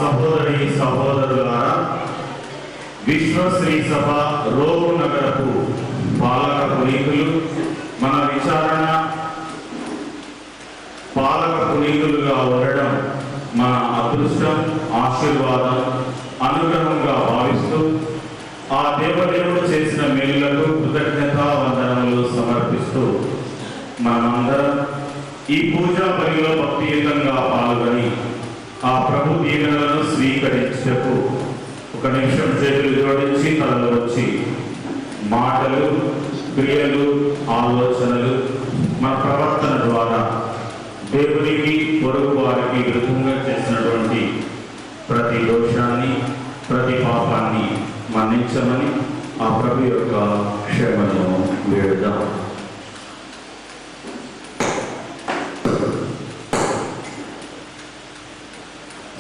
సహోదరి సహోదరులారా, విశ్వశ్రీ సభ రోగు నగరపు పాలక పునీతులు మన విచారణ పాలక పునీతులుగా ఉండడం మన అదృష్టం, ఆశీర్వాదం, అనుగ్రహంగా భావిస్తూ ఆ దేవదేవుడు చేసిన మేలులకు కృతజ్ఞతా వందనములు సమర్పిస్తూ మనమందరం ఈ పూజా పనిలో భక్తియుతంగా పాల్గొని ఆ ప్రభు దీవెనలను స్వీకరించకు ఒక నిమిషం చేతులు జోడించి తలలో వచ్చి మాటలు, క్రియలు, ఆలోచనలు మన ప్రవర్తన ద్వారా దేవునికి, పొరుగు వారికి విరుద్ధంగా చేసినటువంటి ప్రతి దోషాన్ని, ప్రతి పాపాన్ని మన్నించమని ఆ ప్రభు యొక్క క్షేమను వేడుదాం.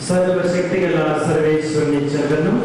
సర్వశక్తి గల సర్వేశ్వరుని చరణం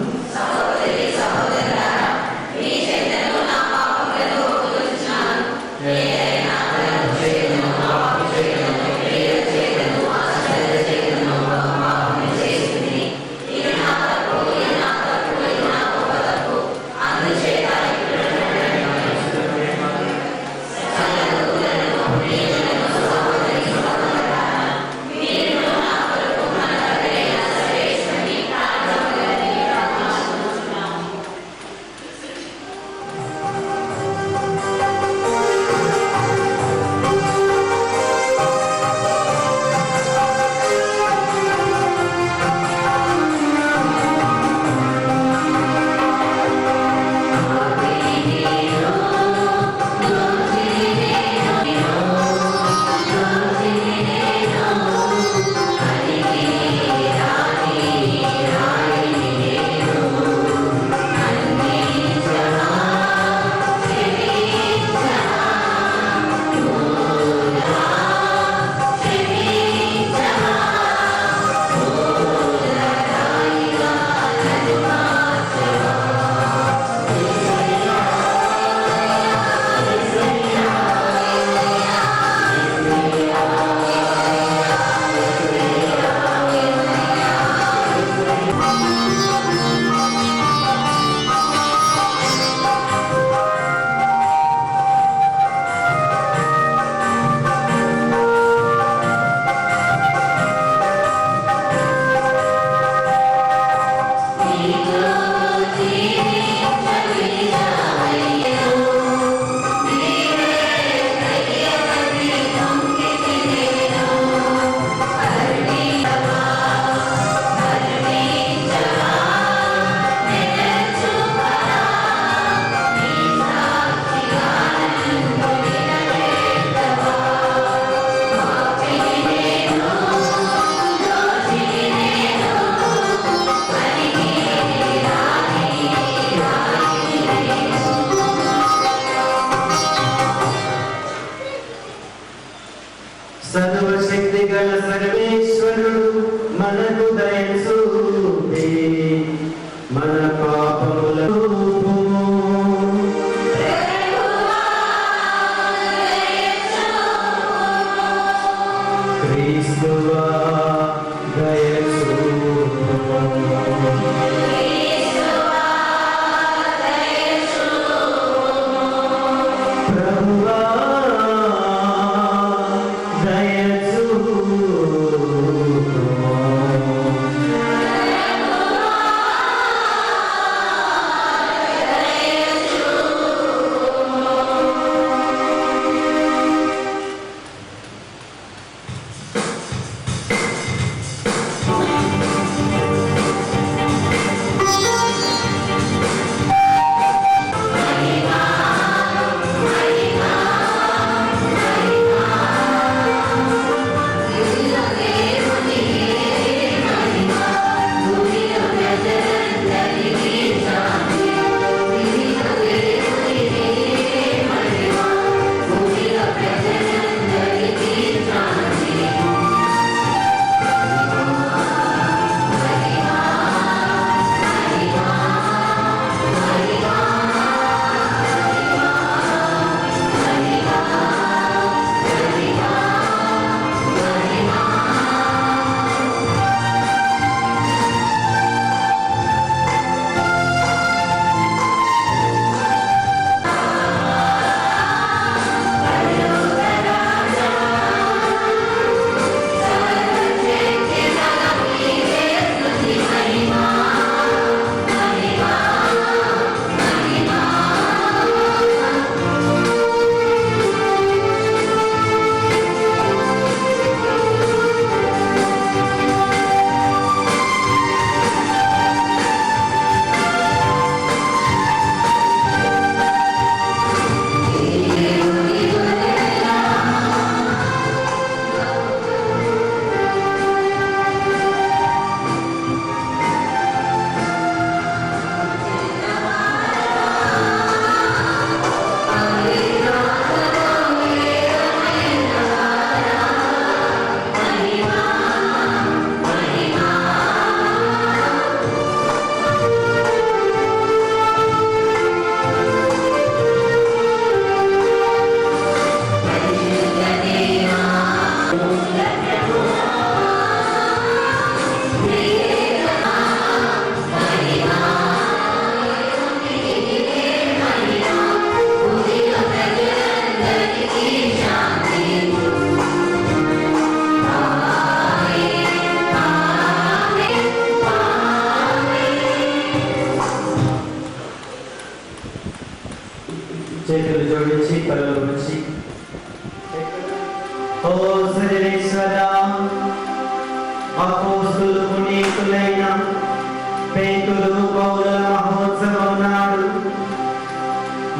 పేతురు పౌల మహోత్సవం నాడు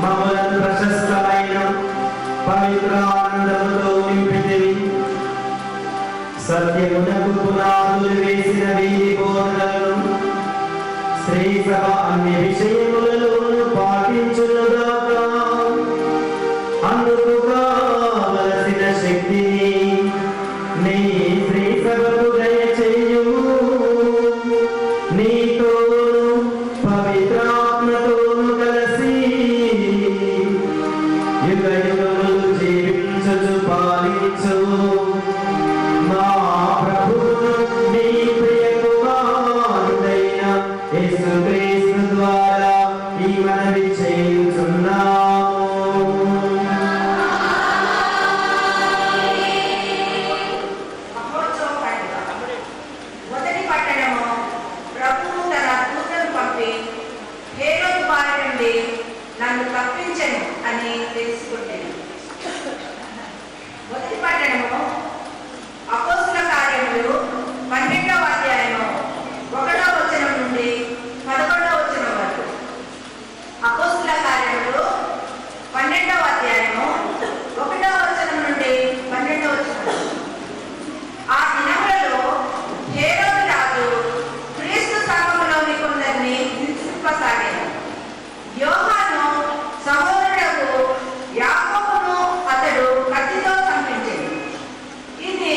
మమ్మలను ప్రశస్తమైన పవిత్ర ఆనందముతో నింపితివి. సత్యమునకు పునాదులు వేసిన వీరి బోధనలను శ్రీ సభ అన్ని విషయములలోనూ పాటించునుగాక. అందుకు కావలసిన శక్తిని నీ శ్రీ సభకు దయచేయుము. నీతోను పవిత్రాత్మతోను కలిసి యుగ యుగములు జీవించుచు పాలించు మా ప్రభువును నీ ప్రియ కుమారుడైన యేసుక్రీస్తు ద్వారా ఈ మనవి చేయుచున్నాము. నన్ను తప్పించను అని తెలుసుకుంటాను. మొదటి పట్టణము అపోస్తుల కార్యములు 12వ అధ్యాయము 1వ వచనం నుండి 11వ వచనం వరకు. అపోస్తుల కార్యములు 12వ అధ్యాయము 1వ వచనం నుండి 12వ వచనం. ఆ దినములలో హేరోదు రాజు క్రీస్తు సంఘములోని కొందరిని హింసింపసాగాడు. యోహాను సహోదరుడు యాకోబును అతడు కత్తితో చంపించాడు. ఇది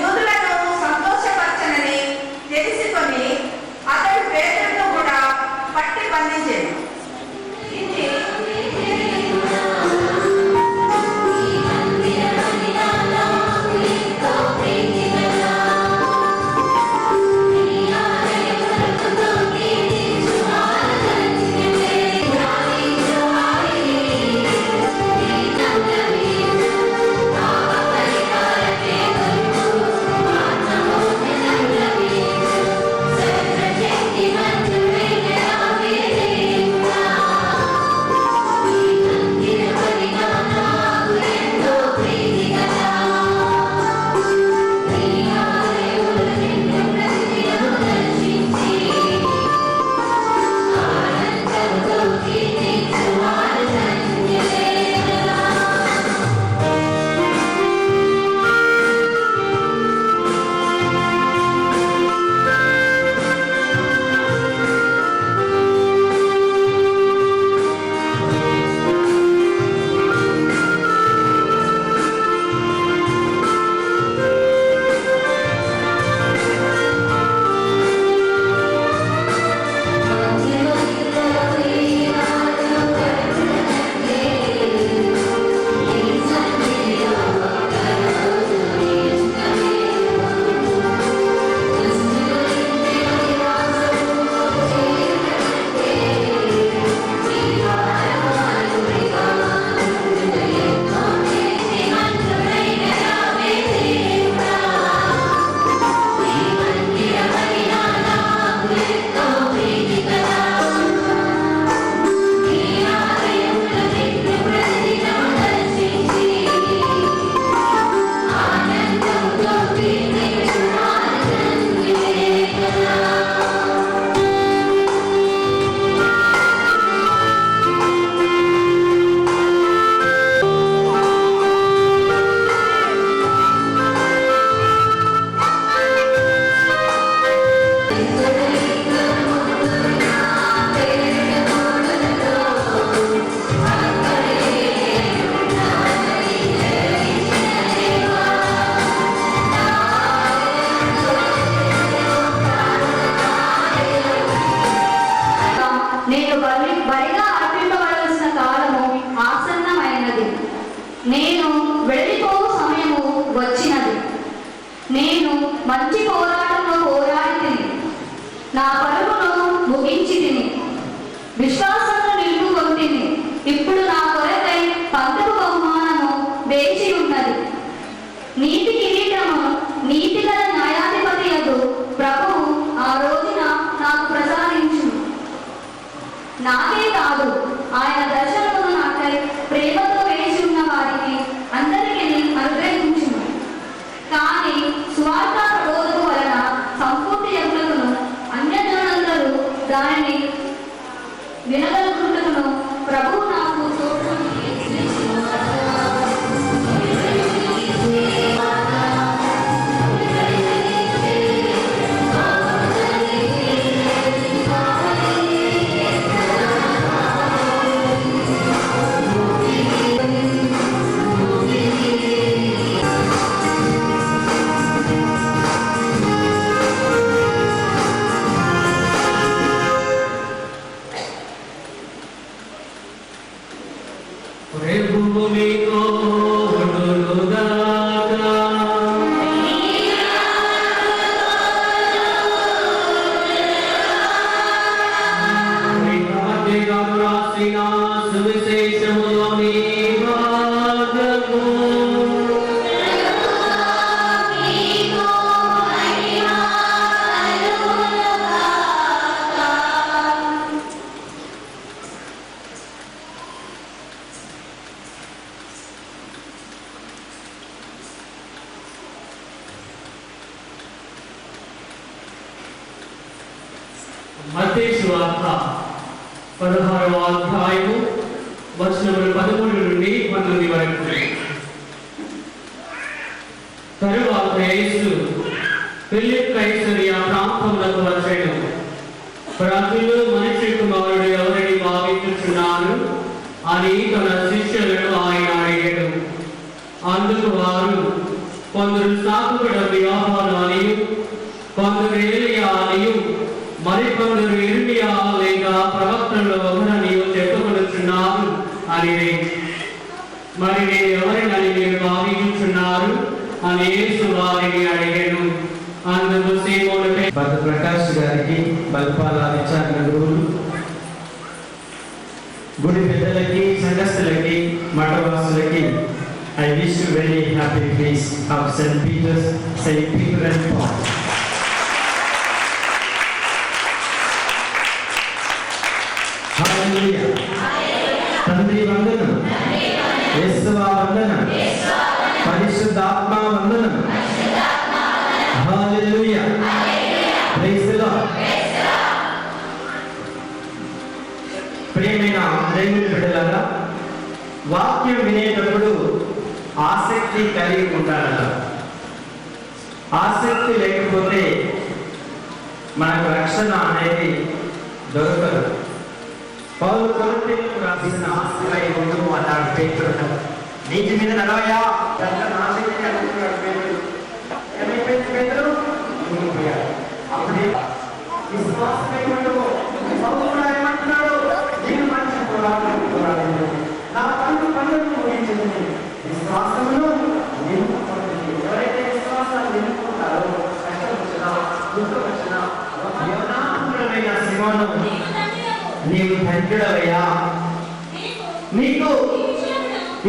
యూదులను సంతోషపరచనని తెలుసుకొని అతడు పేతురును కూడా పట్టి బంధించాడు. ఇది బలిగా అర్పింపబడవలసిన కాలము ఆసన్నమైనది. నేను వెళ్ళిపోవు సమయము వచ్చినది. నేను మంచి పోరాటంలో పోరాడి తిని నా పరుగును ముగించి తిని విశ్వాసంలో నిలుపుకొంటిని. ఇప్పుడు నా కొరకై పంతపు బహుమానము వేచి ఉన్నది. నీతి కిరీటము నీతిగల న్యాయాధిపతి యగు ప్రభువు ఆ రోజున నాకు ప్రసాదించును. నాకే కాదు, ఆయన దర్శనమును నాకై ప్రేమతో వేచి ఉన్న వారికి అందరికీ అనుగ్రహించును. కానీ సువార్త ప్రబోధము వలన సంపూర్తి యజ్ఞమును దానిని వినగలుగుటకును ప్రభువు నాకు తోడు మత్తయి సువార్త 16వ అధ్యాయము వచనములు 13 నుండి 19 వరకు. తరువాత యేసు ఫిలిప్పీ కైసరియా ప్రాంతములకు వచ్చెను. ప్రజలు మనిషి కుమారుడు ఎవరిని భావించుచున్నారు అని తన శిష్యులను ఆయన అడిగాడు. అందుకు వారు, కొందరు సాకుబడ వ్యాపారం అనియు, కొందరు ఏలియా అనియు, మరికొందరు ఇర్మియా లేక ప్రవక్తల్లో ఒకరని చెప్పుకొనుచున్నారు అని. మరి నేను ఎవరినని మీరు భావించుచున్నారు అని యేసు వారిని అడిగాను. అందుకు సీమోను ప్రకాష్ గారికి, బల్పాల విచారణ గురువులు, గుడి పెద్దలకి, సంఘస్థులకి, మఠవాసులకి I wish you very happy feast of St. Peter's, St. Peter and Paul. Hallelujah. తండ్రి వందనం, యేసువా వందనం, పరిశుద్ధాత్మ వందనం. హల్లెలూయా. Praise the lord. ప్రియమైన దేవుని బిడ్డలారా, వాక్యం వినేటప్పుడు ఆసక్తి కలిగి ఉండాలట. ఆసక్తి లేకపోతే మనకు రక్షణ అనేది దొరకదు. పౌలు కొరింథీయులకు రాసిన ఆస్తిపై ఉండము అన్నాడు పేతురు. నీటి మీద నడవయా ఆసక్తి అనుకున్నాడు పేతురు. ఏమైపోయింది పేతురు? మునిగిపోయాడు. అప్పుడే విశ్వాసమై ఉండము. పౌలు కూడా ఏమంటున్నాడు? నేను మంచి పోరాడుతున్నాను, నా పనులను ముగించింది, విశ్వాసమును నిలుపుకుంటుంది. ఎవరైతే విశ్వాసాన్ని నిలుపుకుంటారో కష్టం వచ్చినా, దుఃఖం వచ్చినా, యోనాపురమైన సిమోను, నీవు ధన్యుడవయ్యా, నీకు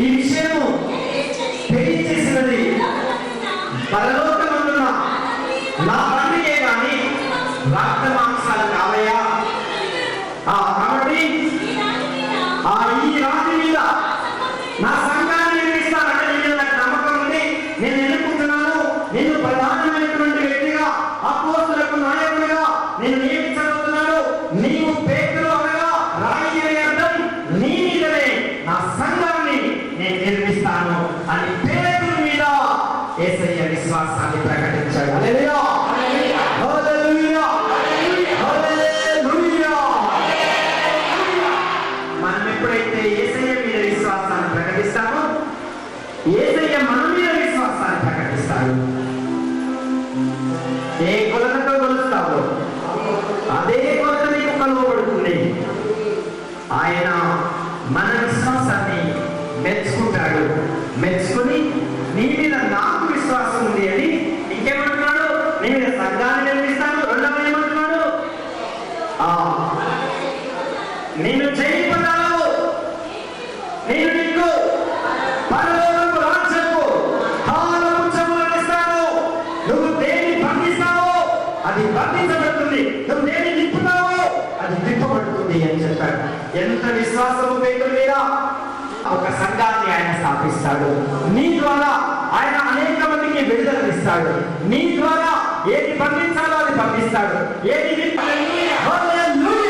ఈ విషయము తెలియచేసినది పరలోకమందున్న నా తండ్రియే గాని రక్త మాంసాలు కావయ్యా. కాబట్టి ఈ రాత్రి మీద నా సంఘాన్ని నిర్మిస్తానంటే నేను నాకు నమ్మకం ఉంది. నేను ఎన్నుకుంటున్నాను. నేను ప్రధానమైనటువంటి వ్యక్తిగా, అపోస్తలులకు నాయకుడిగా నేను నియమించబోతున్నాను. నీవు పేతురు అనగా రాయి అనే అర్థం, నీ మీదనే నా సంఘాన్ని నేను నిర్మిస్తాను అని పేతురు మీద యేసయ్య విశ్వాసాన్ని ప్రకటించాడు. హల్లెలూయా, హల్లెలూయా, హల్లెలూయా. మనం ఎప్పుడైతే యేసయ్య మీద విశ్వాసాన్ని ప్రకటిస్తామో, యేసయ్య మన మీద విశ్వాసాన్ని ప్రకటిస్తాడు. ఏ కొలతతో కొలుస్తావో అదే కొలత నీకు కలువబడుతుంది. ఆయన మన విశ్వాసాన్ని మెచ్చుకుంటాడు. మెచ్చుకుని నీ మీద నాకు విశ్వాసం ఉంది అని ఇంకేమంటున్నాడు? నీ మీద సంఘాన్ని నిర్మిస్తాను. రెండవ ఏమంటున్నాడు? నేను జయింపగలను, నేను నీకు పరలోకపు రాజ్యపు తాళములు ఇస్తాను. నువ్వు దేన్ని బంధిస్తావో అది బంధించబడుతుంది, నువ్వు దేన్ని నింపుతావో అది నింపబడుతుంది అని చెప్పాడు. ఎంత విశ్వాసము పేతురు మీద! ఒక సంఘాన్ని ఆయన స్థాపిస్తాడు. నీ ద్వారా ఆయన అనేక మందికి విడుదలనిస్తాడు. నీ ద్వారా ఏది బంధించాలో అది బంధిస్తాడు, ఏది హల్లెలూయా.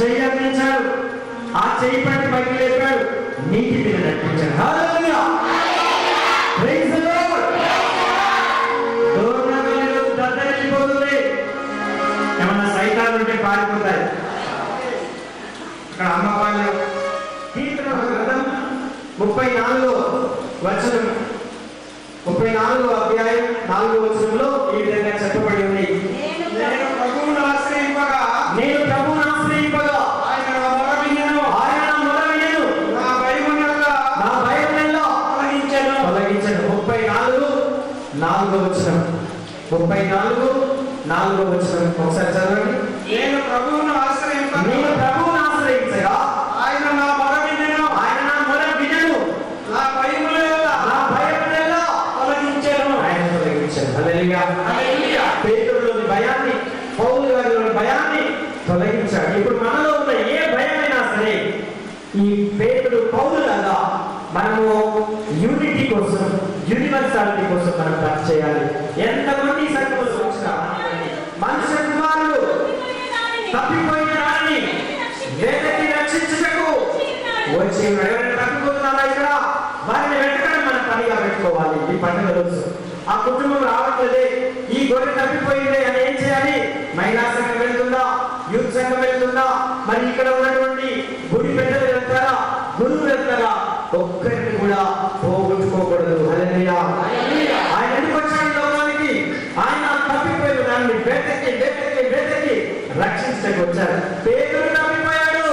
చెయ్యి అందించాడు, ఆ చెయ్యి పట్టి పైకి లేపాడు, నీటి మీద నడిపించాడు. హల్లెలూయా, ప్రైజ్ ది లార్డ్. దూరంగా దద్దరిల్లిపోతుంది. ఏమన్నా సైతాలు ఉంటే పారిపోతాయి. ఇక్కడ అమ్మవాళ్ళు కీర్తన గ్రంథం 34 వచనం 34 అధ్యాయం 4 వచనంలో ఈ విధంగా చెప్పబడి ఉంది. నేను ప్రభువును ఆశ్రయింపగా ఆయన నా మొర వినెను. నా భయమునెల్లా తొలగించెను. 34 వచనం 34 వచనం ఒకసారి చదవండి. నేను ప్రభువును ఆశ్రయించగా ఆయన నా మొర వినెను. నా భయమునెల్లా తొలగించెను. ఆయన తొలగించాడు. హల్లెలూయా. పేతురులోని భయాన్ని, పౌలు గారిలోని భయాన్ని తొలగించాడు. ఇప్పుడు మనలో ఉన్న ఏ భయమైనా సరే ఈ పేతురు పౌలు లాగా మనము యూనిటీ కోసం, యూనివర్సాలిటీ కోసం మనం పని చేయాలి. ఎంతమంది సంఘములు వచ్చినా మనుష్య కుమారుడు తప్పిపోయిన వారిని వేదకి రక్షించుటకు వచ్చి ఎవరైనా తప్పిపోతున్నారా ఇక్కడ వారిని వెంటనే మన పనిగా పెట్టుకోవాలి. ఈ పండుగ రోజు ఆ కుటుంబం రావట్లేదే, ఈ గొర్రె తప్పిపోయిందే అని ఏం చేయాలి? మహిళా సంఘం వెళ్తుందా, యూత్ సంఘం వెళ్తుందా, మరి ఇక్కడ ఉన్నటువంటి గుడి పెద్దలు వెళ్తారా, గురువు వెళ్తారా? ఒక్కరిని కూడా పోగొట్టుకోకూడదు. హల్లెలూయా. ఆయన ఎందుకు వచ్చాడు లోకానికి? ఆయన తప్పిపోయిన దాన్ని వెతకి రక్షించడానికి వచ్చాడు. పేతురు తప్పిపోయాడు,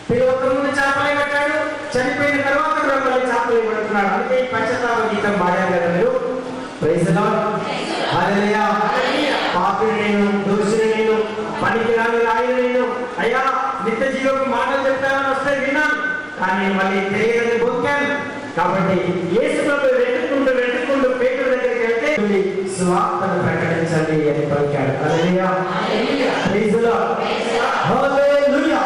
పిలవకముందు చేపలు పట్టాడు, చనిపోయిన తర్వాత కూడా మళ్ళీ చేపలు పడుతున్నాడు. అందుకే ఈ పశ్చాత్తాప గీతం పాడారు కదా మీరు. Praise the lord. హల్లెలూయా. పాపిని నేను, దోషిని నేను, పనికి రాని రాయిని నేను, అయ్యా నిత్య జీవకు మాటలు చెప్తామని వస్తే విన్నాను, కానీ మళ్ళీ తెలియదని బొక్కాను. కాబట్టి యేసు ప్రభువు వెతుక్కుంటూ పేతురు దగ్గరికి వెళ్తే సువార్తను ప్రకటించండి అని పలికాడు. Hallelujah. Praise the lord. Hallelujah.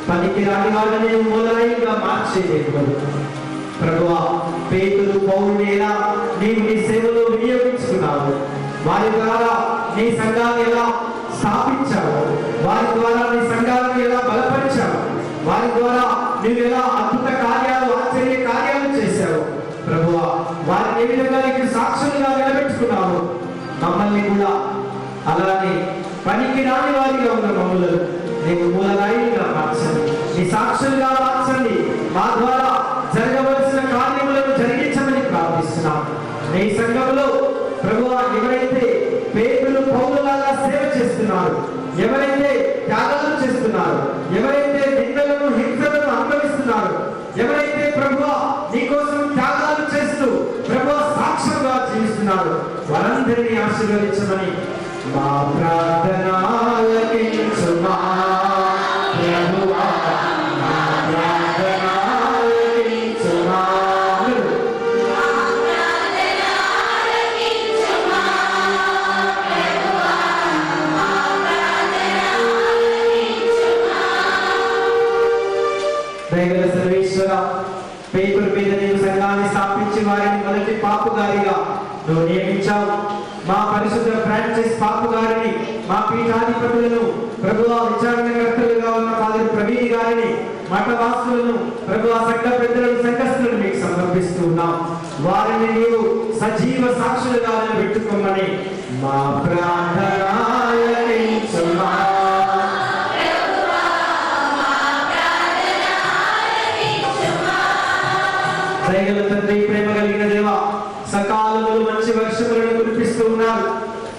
పనికి రాని వాళ్ళని మొదలైనగా మార్చేయలేదు. ప్రభువా, పేతురు పౌరుని ఎలా నీవు నీ సేవలో వినియోగించుకున్నావు, వారి ద్వారా నీ సంఘాన్ని ఎలా స్థాపించావు, వారి ద్వారా నీ సంఘాలను ఎలా బలపరిచావు, వారి ద్వారా నువ్వు ఎలా అద్భుత కార్యాలు, ఆశ్చర్య కార్యాలు చేశావు. ప్రభువా, వారిని ఏ విధంగా నీకు సాక్షులుగా నిలబెట్టుకున్నావు, మమ్మల్ని కూడా అలానే పనికి రాని వారిగా ఉన్న మమ్మల్ని నీవు మూలరాయిగా మార్చండి, నీ సాక్షులుగా మార్చండి. మా ద్వారా జరగవలసిన కార్యములను జరిగించమని ప్రార్థిస్తున్నాం. నీ సంఘంలో ప్రభువా, ఎవరైతే పేతురు పౌలులాగా సేవ చేస్తున్నారు, ఎవరైతే త్యాగాలు చేస్తున్నారు, ఎవరైతే నిందలను హింసలను అనుభవిస్తున్నారు, ఎవరైతే ప్రభువా నీకోసం త్యాగాలు చేస్తూ ప్రభువా సాక్ష్యంగా జీవిస్తున్నారు, వారందరినీ ఆశీర్వదించమని మా ప్రార్థన ఆలకించుమా ప్రభువా, మా ప్రార్థన ఆలకించుమా. దైవ సర్వేశ్వర, పేతురు మీద నీవు సంఘాన్ని స్థాపించి వారిని మొదటి పాపు గారిగా నువ్వు నియమించావు. మా పరిశుద్ధ ఫ్రాన్సిస్ పాపు గారిని, మా పీఠాధిపతులను, ప్రభువా విచారణకర్తలుగా ఉన్న ఫాదర్ ప్రవీణ్ గారిని, మఠవాసులను, ప్రభువా సంఘ పెద్దలను, సంఘస్థులను మీకు సమర్పిస్తూ ఉన్నాం. వారిని నీవు సజీవ సాక్షులుగా పెట్టుకోమని మా ప్రార్థన ఆలకించుమా.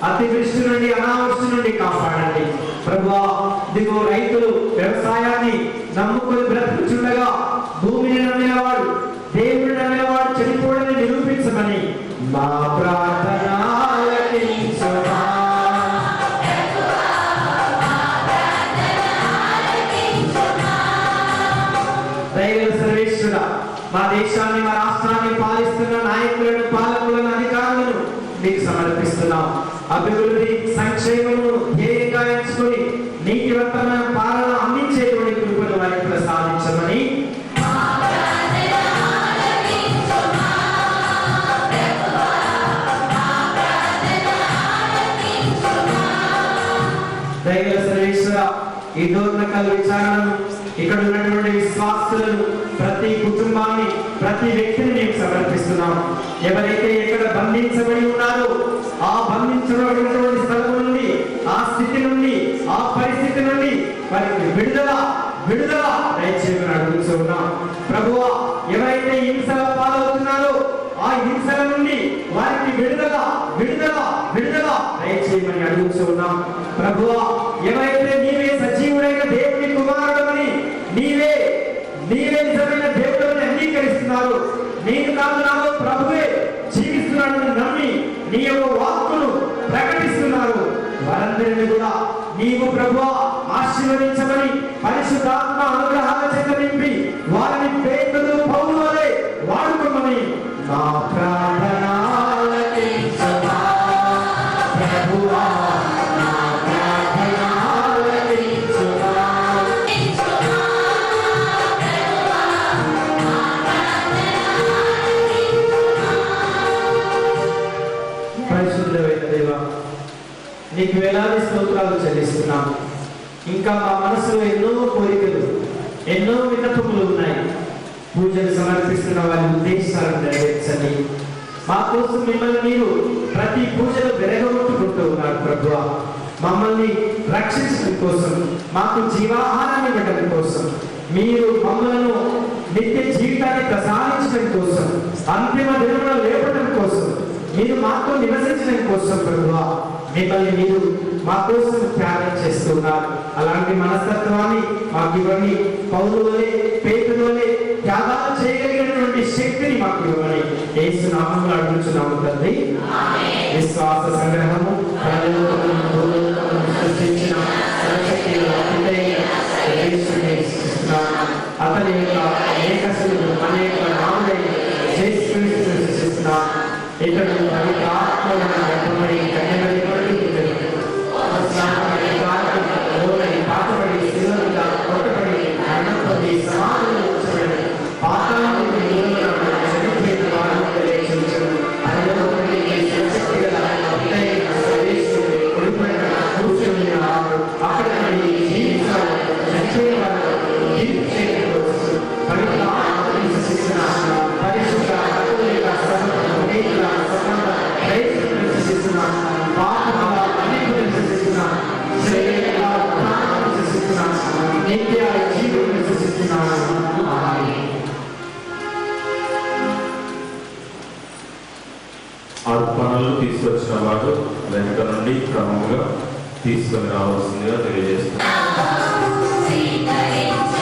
అతివృష్టి నుండి అనావృష్టి నుండి కాపాడండి ప్రభువా. ఇదిగో రైతులు వ్యవసాయాన్ని నమ్ముకొని బ్రతుకుచుండగా భూమిని నమ్మినవాడు దేవుడిని నమ్మినవాడు చనిపోవడాన్ని నిరూపించమని మా ప్రార్థన ఆలకించుమా. దైవ సర్వేశ్వర, మా దేశాన్ని మా రాష్ట్రాన్ని పాలిస్తున్న నాయకులను పాలకులను అధికారులను మీకు సమర్పిస్తున్నాం. అభివృద్ధి సంక్షేమము ధ్యేయంగా ఎంచుకొని నీతివంతమైన పాలన అందించేటువంటి కృపను వారికి ప్రసాదించమని దైవ సర్వేశ్వర, ఈ దూర్నకల్ విచారణను ఇక్కడ ఉన్నటువంటి విశ్వాసులను ప్రతి కుటుంబాన్ని ప్రతి వ్యక్తిని మేము సమర్పిస్తున్నాం. ఎవరైతే ఇక్కడ బంధించబడి ఉన్నారో ఆ బంధించబడినటువంటి స్థలం నుండి, ఆ స్థితి నుండి, ఆ పరిస్థితి నుండి వారికి విడుదల విడుదల దయచేయమని అడుగుతున్నాం ప్రభువా. ఎవరైతే హింసల పాలవుతున్నారో ఆ హింసల నుండి వారికి విడుదల విడుదల విడుదల దయచేయమని అడుగుతున్నాం ప్రభువా. ఎవరైతే నీవే సజీవుడైన దేవుని కుమారుడమని నీవే నిజమైన దేవుడిని అంగీకరిస్తున్నారు, నేను కాదు నాలో ప్రభువే జీవిస్తున్నాడని నమ్మి నీ యొక్క వాక్కును ప్రకటిస్తున్నారు, వారందరినీ కూడా నీవు ప్రభువా ఆశీర్వదించమని పరిశుద్ధాత్మ అనుగ్రహాల చేత నింపి వారిని పేతురు పౌలు వలె వాడుకోమని నా ప్రార్థన ఆలకించుమా ప్రభువా. నా ప్రార్థన ఆలకించుమా. పరిశుద్ధమైన దేవా, నీకు వేలాది స్తోత్రాలు చెల్లిస్తున్నాం. ఇంకా మా మనసులో ఎన్నో కోరికలు ఎన్నో విన్నపములు ఉన్నాయి. పూజలు సమర్పిస్తున్న వారి ఉద్దేశాలను నెరవేర్చండి. మా కోసం మిమ్మల్ని మీరు ప్రతి పూజలో వెలగొట్టుకుంటూ ఉన్నారు ప్రభువా. మమ్మల్ని రక్షించడం కోసం, మాకు జీవాహారాన్ని ఇవ్వడం కోసం, మీరు మమ్మలను నిత్య జీవితాన్ని ప్రసాదించడం కోసం, అంతిమ దినంలో లేపడం కోసం, మీరు మాతో నివసించడం కోసం ప్రభువా మిమ్మల్ని మీరు మా కోసం త్యాగం చేస్తున్నారు. అలాంటి మనస్తత్వాన్ని మాకు ఇవ్వని, పౌలు వలె పేతురు వలె త్యాగాలు చేయగలిగినటువంటి శక్తిని మాకు ఇవ్వని యేసు నామములో అడుగుచున్నాము తండ్రి. విశ్వాస సంగ్రహము సృష్టించిన అతని యొక్క ఏకశుడు అనేక నాముడై సృష్టిస్తున్నాను. ఇతడు పవిత్ర ఆత్మలను గర్భమై కన్యమని పాతబడి శిలువగా కొట్టబడి మరణం పొంది సమాధిలో ఉంచబడి పాతాళానికి చనిపోయిన వారిని లేచించను. పరలోకములోని శక్తి గల ఉత్తైన సర్వేశ్వరుని కుడిపైన కూర్చుని ఉన్నాడు. అక్కడ నుండి జీవించాలి చనిపోయేవారు తీర్పు చేయవచ్చు. పవిత్ర ఆత్మను సృష్టిస్తున్నాను. పరిశుద్ధ కథోలిక సభ ప్రయత్నం సృష్టిస్తున్నాను. పాపముల అన్నిటిని సృష్టిస్తున్నాను. నిత్య జీవుని సృష్టిస్తున్నాను. అర్పణలు తీసుకొచ్చిన వాడు వెనుక నుండి క్రమంగా తీసుకొని రావాల్సిందిగా తెలియజేస్తున్నాను. Yeah.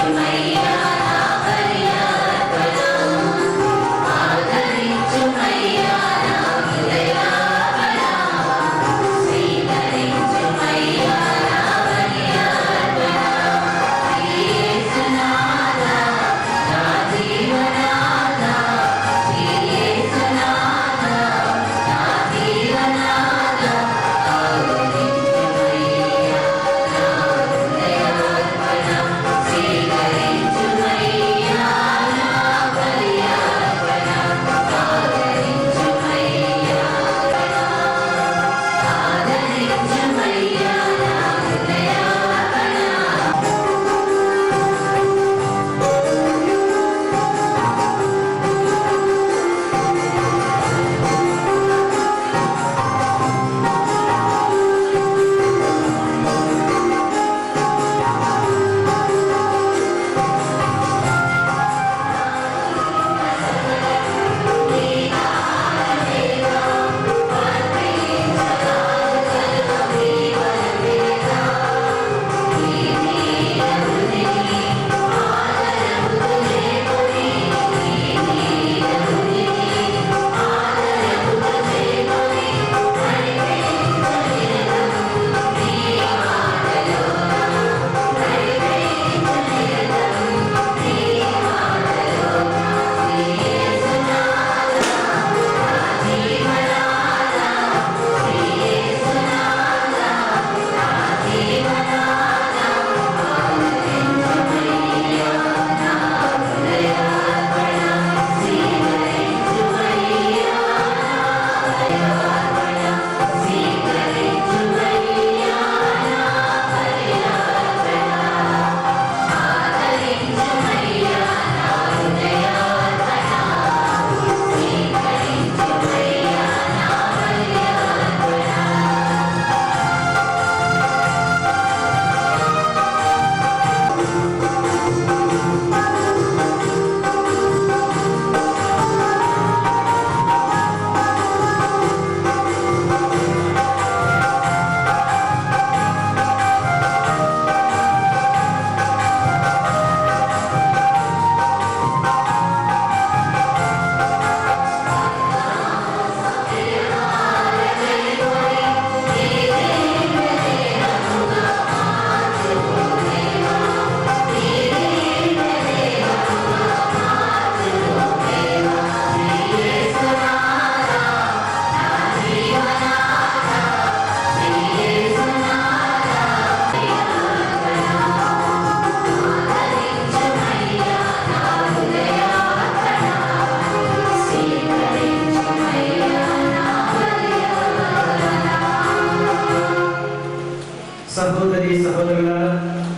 సహోదరి సహోదరులారా,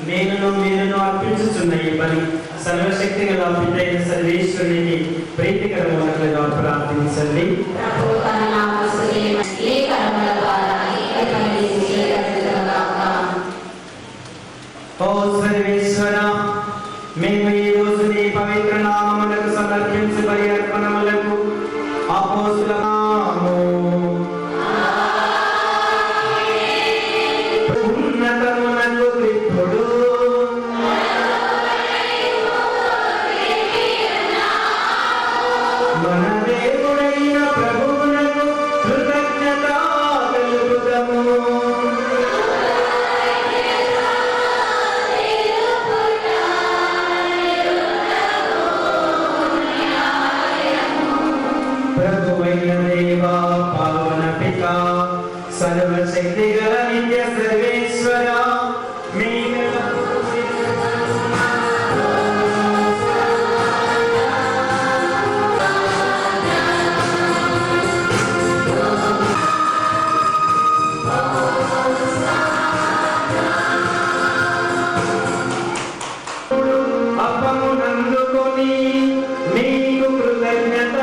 మీరును అర్పించుచున్న ఈ పని సర్వశక్తి గల పితైన సర్వేశ్వరునికి ప్రీతికరమైనట్లుగా ప్రార్థించండి. ప్రభు తన నామస్తుతి లేఖనముల ద్వారా ఈ పనిని చేయగలుగుగాక. ఓ సర్వేశ్వర, మేము ఈ రోజు నీ పవిత్ర నామములకు సమర్పించు బలి అర్పణములకు అపోస్తులము ఉన్నతమునకు క్రీస్తుడు మన దేవుడైన ప్రభువునకు కృతజ్ఞత తెలుపుదము. ప్రభువైన దేవా, పావన పితా, సర్వశక్తి గల నిత్య సర్వేశ్వర, అప్పమునందుకొని మీకు కృతజ్ఞత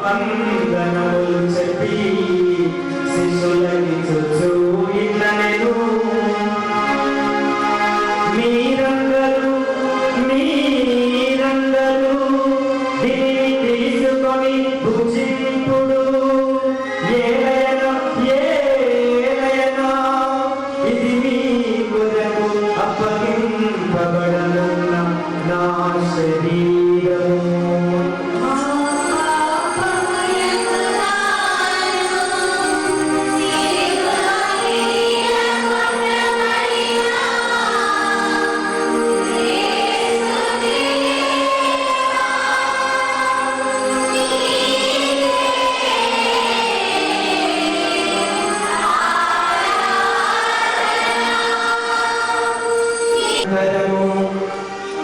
వందనములు చెప్పి శిష్యులని చుచూ ఇట్లనెను, మీరందరూ దీనిని తీసుకొని భుజింపుడు. ఏలయనా ఇది మీ కొరకు అప్పగింపబడనున్న నా శరీరము.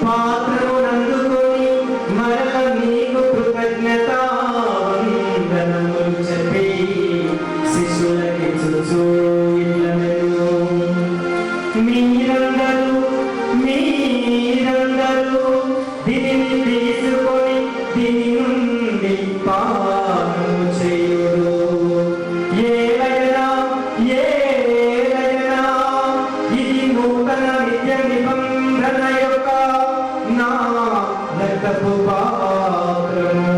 పాత్రమునందుకొని మరల నీకు కృతజ్ఞత వందనములు చెప్పి శిష్యులకి చుచూ ఇట్లనెను, మీరందరూ దీనిని తీసుకొని దీని నుండి పానము చేయుడు. ఏలయనా ఇది నూతన నిత్య నిబంధన యొక్క నా రక్తపు పాత్రము.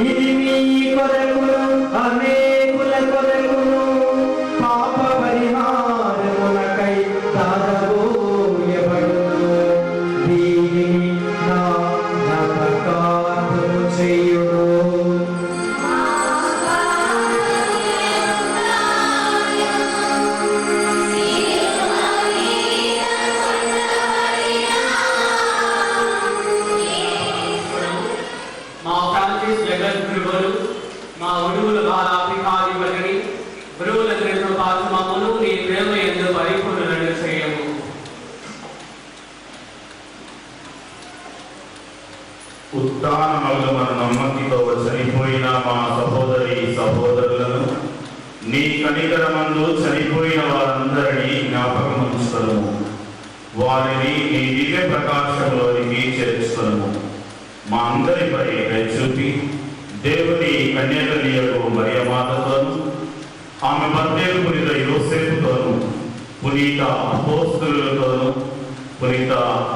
ఇది మీ కొరకును అనేకుల కొరకును పాప పరిహారమునకై తాగబోయబడును. దీనిని నా జ్ఞాపకార్థము చేయుడు. మా ఫ్రాన్సిస్ జగన్ గురువులు, మా ఒడుగుల బాలాభికాధిపతిని గురువులందరితో పాటు మమ్మను నీ ప్రేమ యందు పరిపూర్ణులను చేయము. ఉత్థానములు మన నమ్మకితో చనిపోయిన మా సహోదరి సహోదరులను నీ కనికరమందు చనిపోయిన వారందరినీ జ్ఞాపకం ఉంచుకొనుము. వారిని నీ దివ్య ప్రకాశంలోనికి చేర్చుకొనుము. మా అందరిపై దయ చూపి దేవుని కన్యకనియకు మరియమాతతోను ఆమె భర్తేలు పునీత యోసేపుతోను పునీత అపోస్తలులతోను పునీత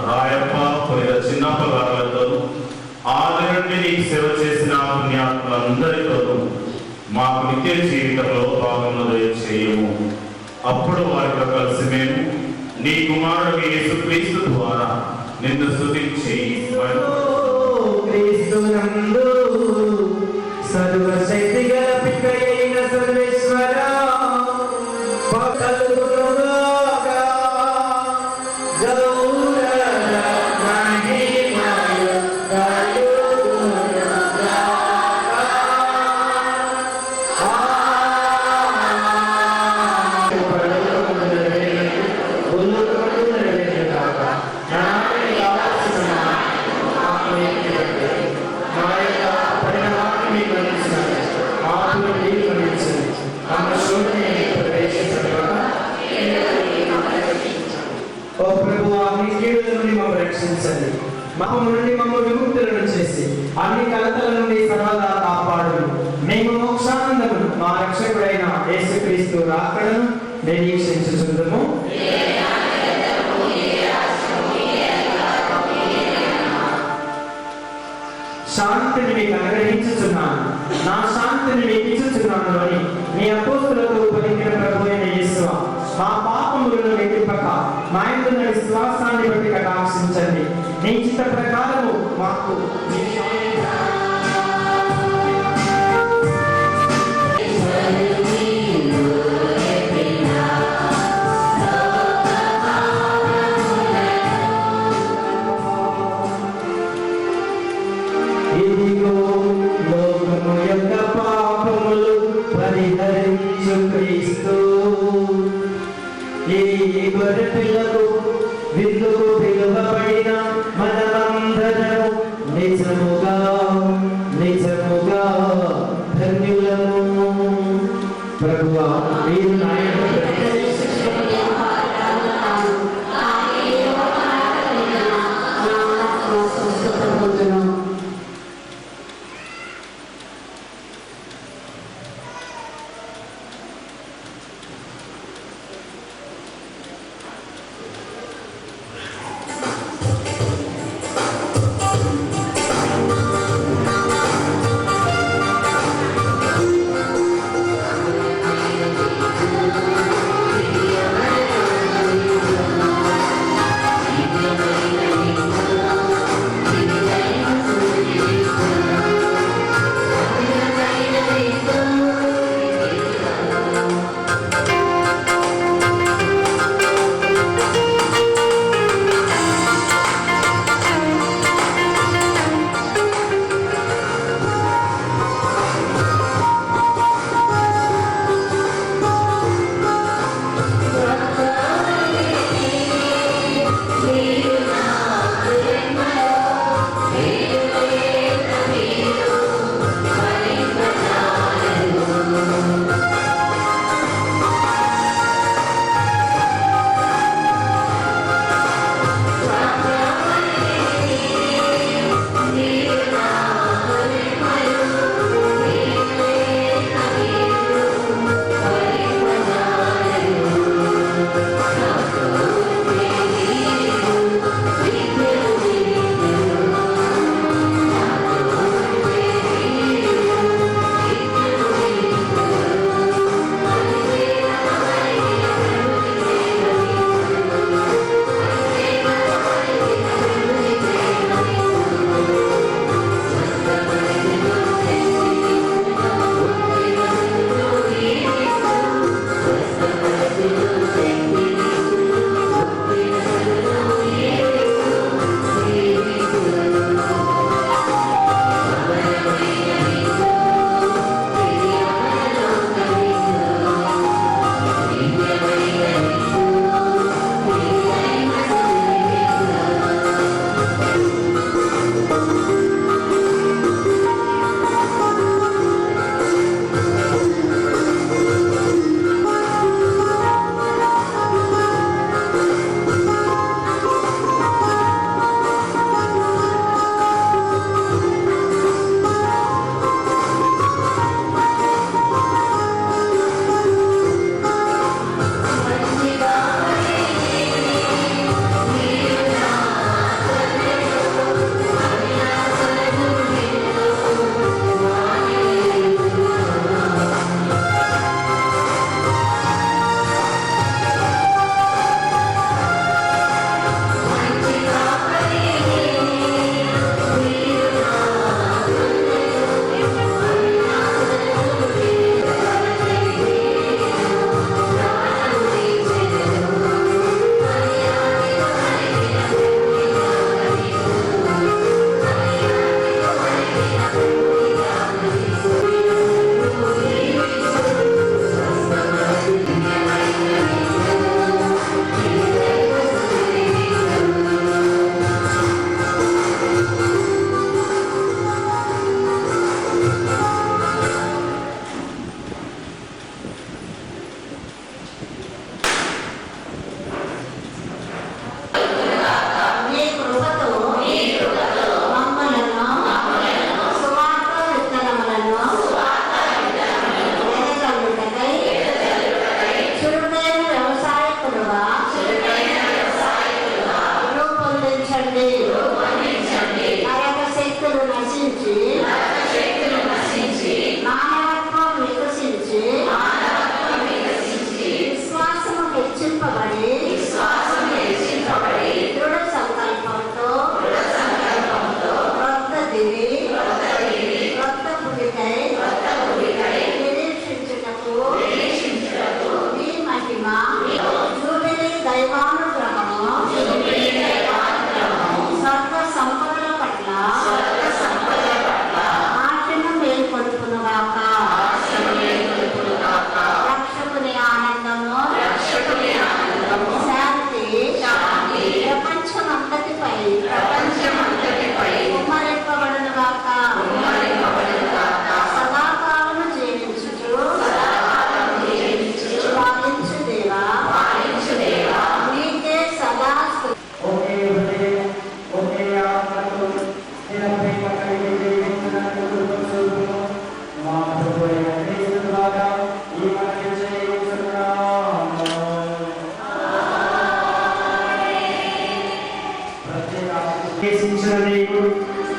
రాయప్ప పునీత చిన్నప్ప గారులతోను ఆది నుండి నీకు సేవ చేసిన పుణ్యాత్ములందరితోనూ మాకు నిత్య జీవితంలో భాగంలో దయచేయము. అప్పుడు వారితో కలిసి మేము నీ కుమారుడు యేసుక్రీస్తు ద్వారా నిన్ను స్తుతించి క్రీస్తునందు సర్వశక్తి గల పితయైన సర్వేశ్వర పకలుగాక గౌరవ మహిమయ కలుగుగాక. రక్షించండి. పాపము నుండి మమ్మల్ని విముక్తులను చేసి అన్ని కలతల నుండి సర్వదా కాపాడు. మేము మోక్షానందమును మా రక్షకుడైన యేసుక్రీస్తు రాకడను నిరీక్షించుచుందుము. శాంతిని మీకు అనుగ్రహించుచున్నాను, నా శాంతిని మీకు ఇచ్చుచున్నాను అని మీ అపోస్తులతో పలికిన ప్రభు అయిన యేసువా, మా పాపములను లెక్కింపక మా యందున్న విశ్వాసాన్ని బట్టి కటాక్షించండి. నీ చిత్త ప్రకారము మాకు ఇదిగో లోకము యొక్క పాపములు పరిహరించు క్రీస్తు. ఈ గొర్రె పిల్లకు విందుకు పిలువబడిన మనమందరము నిజముగా నిజముగా ధన్యులము. ప్రభువా, మీరు నాయన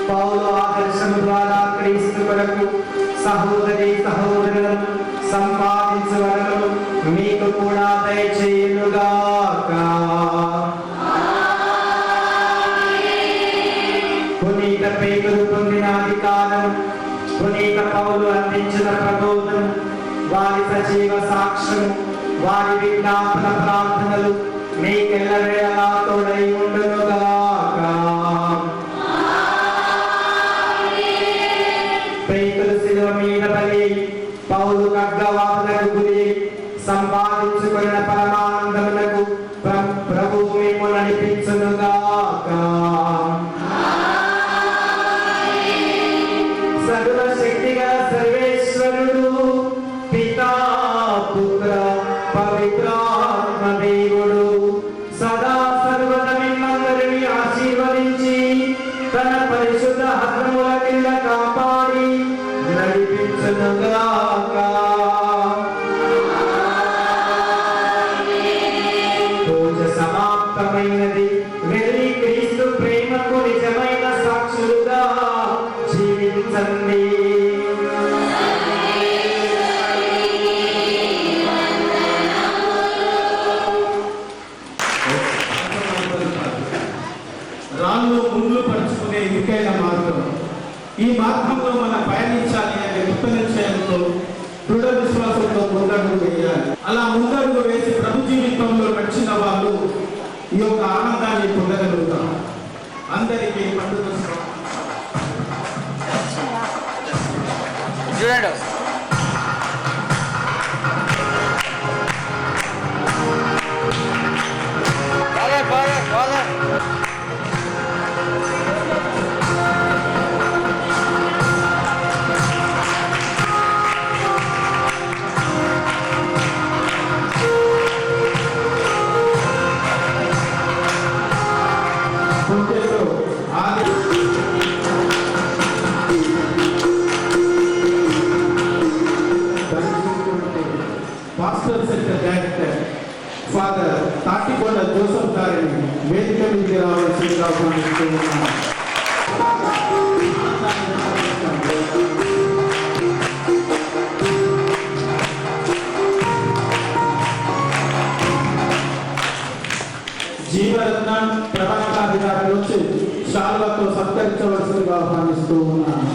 పౌలు ఆదర్శము ద్వారా క్రీస్తు కొరకు సహోదరి సహోదరులను సంపాదించవలను మీకు కూడా దయచేయునుగాక. పునీత పేతురు పొందిన అధికారం, పునీత పౌలు అందించిన ప్రబోధం, వారి సజీవ సాక్ష్యం, వారి విజ్ఞాపన ప్రార్థనలు మీకెల్లవేళలా తోడై ఉండునుగాక. పేతురు శిలువ మీద బలి, పౌలు ఖడ్గవాదులకు గురి, సంపాదించుకున్న పరమానందములకు ప్రభువు మేము నడిపించునుగాక. సర్వ శక్తిగా సర్వేశ్వరుడు పితా పుత్ర పవిత్రాత్మ దేవుడు సదా సర్వదా మిమ్మల్ని ఆశీర్వదించి తన పరిశుద్ధ హస్తముల కింద కాపాడి నడిపించునుగాక. పూజ సమాప్తమైనది. వెళ్ళి క్రీస్తు ప్రేమకు నిజమైన సాక్షులుగా జీవించండి. రాళ్ళు ముళ్ళు పరుచుకునే ఇరుకైన మార్గం. ఈ మార్గంలో మనం పయనించాలి అనే గొప్ప నిశ్చయంతో దృఢ విశ్వాసంతో ముందడుగు వేయాలి. అలా ముందడుగు వేసి ప్రభు జీవితంలో నడిచిన వాళ్ళు ఈ యొక్క ఆనందాన్ని పొందగలుగుతారు. అందరికీ పండుగ చూడండి. Pastor centre director father Tatikonda Joseph గారిని వేదిక మీదకి రావాల్సిందిగా ఆహ్వానిస్తున్నాను. జీవరత్న ప్రభాకారి గారి వచ్చి శాల్వతో సత్కరించవలసిందిగా ఆహ్వానిస్తూ ఉన్నాను.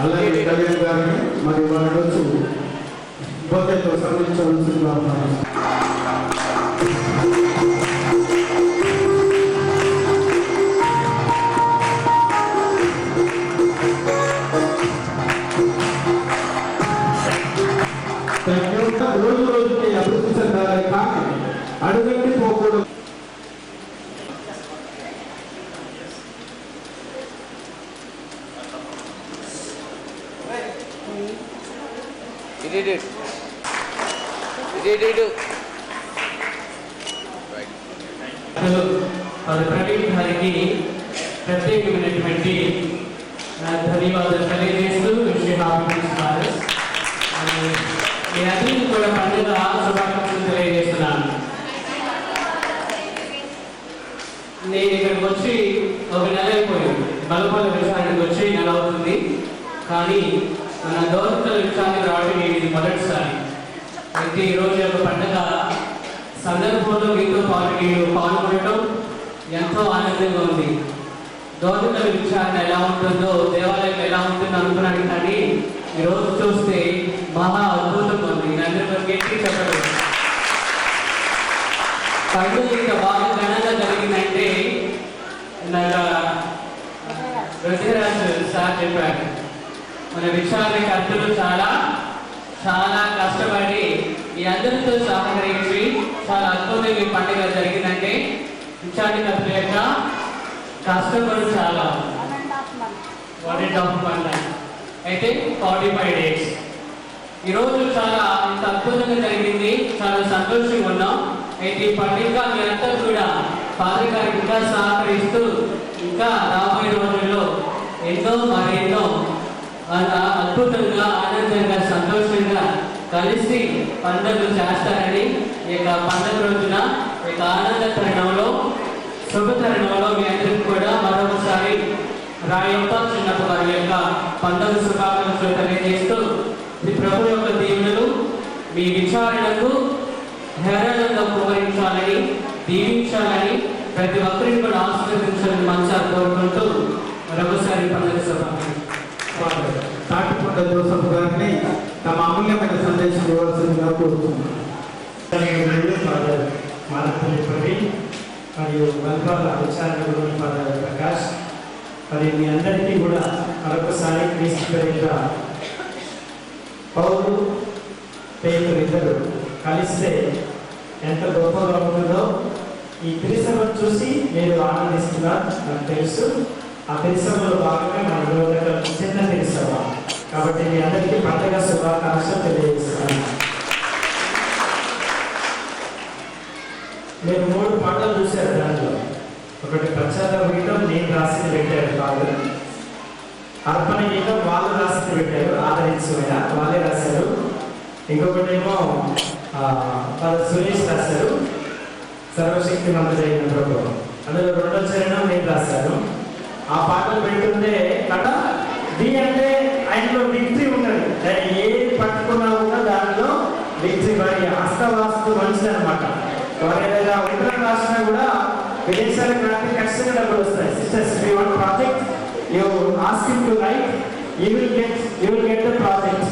అలాగే కళ్యాణ్ గారిని మరి వారి వచ్చి బొద్దతో సంబంధించవలసిందిగా ఆహ్వానిస్తున్నాను. రోజు రోజుకి అభివృద్ధి చెందాలి కానీ అడుగంటి పోకూడదు. ప్రవీణ్ గారికి ప్రత్యేకమైనటువంటి ధన్యవాదాలు తెలియజేస్తూ మీ అందరికీ కూడా పండుగ శుభాకాంక్షలు తెలియజేస్తున్నాను. నేను ఇక్కడికి వచ్చి ఒక నెల అయిపోయింది. బలపల్ల విషయానికి వచ్చి నెల అవుతుంది. కానీ మన దౌర్జన్య విషయానికి రావడం ఇది మొదటిసారి. అయితే ఈరోజు యొక్క పండుగ సందర్భంలో మీతో పాల్గొనడం ఎంతో ఆనందంగా ఉంది. దౌర్జన్య విషయాన్ని ఎలా ఉంటుందో, దేవాలయం ఎలా ఉంటుందో అనుకున్నాను. కానీ ఈరోజు చూస్తే మహా అద్భుతంగా ఉంది. అందరికీ గట్టి చెప్పడం పండుగ ఇంత బాగా ఘనంగా జరిగిందంటే రుచిరాజు సార్ చెప్పారు. మన విషయాన్ని కర్తలు చాలా చాలా కష్టపడి ఈ అందరితో సహకరించి చాలా అద్భుతంగా ఈ పండుగ జరిగిందంటే విషయాన్ని కర్తల యొక్క కష్టపడి చాలా 1.5 months అయితే 45 days. ఈరోజు చాలా ఇంత అద్భుతంగా జరిగింది. చాలా సంతోషంగా ఉన్నాం. అయితే ఈ పండుగ మీరంతా కూడా ఫాదర్ గారికి ఇంకా సహకరిస్తూ ఇంకా రాబోయే రోజుల్లో ఎన్నో మరెన్నో అద్భుతంగా ఆనందంగా సంతోషంగా కలిసి పండుగలు చేస్తారని ఈ యొక్క పండుగ రోజున ఈ యొక్క ఆనంద తరుణంలో శుభ తరుణంలో మీ అందరికీ కూడా మరొకసారి రాయప్ప చిన్నప్ప వారి యొక్క పండుగ శుభాకాంక్షలు తెలియజేస్తూ ఈ ప్రభు యొక్క దీవెనలు మీ విచారణకు హేళనంగా కుమరించాలని దీవించాలని ప్రతి ఒక్కరిని కూడా ఆశీర్వదించాలని మనసారి కోరుకుంటూ మరొకసారి పండుగ శుభాకాంక్షలు. తాటికొండ జోసఫ్ గారిని తమ అమూల్యమైన సందేశం ఇవ్వాల్సిందిగా కోరుతున్నాను. ఫాదర్ మానపల్లి ప్రవీణ్ మరియు బల్పాల విచారణ గురువు ఫాదర్ ప్రకాష్, మరి మీ అందరికీ కూడా మరొకసారి క్రీస్తు పేరిట పౌరు పేదలు ఇద్దరు కలిస్తే ఎంత గొప్పగా ఉంటుందో ఈ తిరుసభను చూసి మీరు ఆనందిస్తున్నారు నాకు తెలుసు. ఆ తిరుసభలో భాగంగా మన రోజుల చిన్న తిరుసభ కాబట్టి మీ అందరికీ పండుగ శుభాకాంక్షలు తెలియజేస్తున్నాను. నేను 3 పాటలు చూశాను. దాంట్లో ఒకటి పశ్చాత్తాప గీతం నేను రాసింది పెట్టారు వాళ్ళు, అర్పణ గీతం వాళ్ళు రాసింది పెట్టారు, ఆదరించు వాళ్ళే రాశారు. ఇంకొకటి ఏమో సురేష్ రాశారు, సర్వశక్తి మంత్రైన ప్రభుత్వం. అందులో 2వ చరణం నేను రాశాను. ఆ పాటలు పెడుతుంటే కదా ది అంటే ఆయనలో విక్టరీ ఉన్నది. ఏది పట్టుకున్నా కూడా దానిలో విక్టరీ. వారి హస్తవాస్తు మంచిది అనమాట. వారు ఏదైనా ఉత్తరం రాసినా కూడా విదేశాలకు రాత్రి ఖచ్చితంగా డబ్బులు వస్తాయి. Sisters you want project, you ask him to right, you will get the project.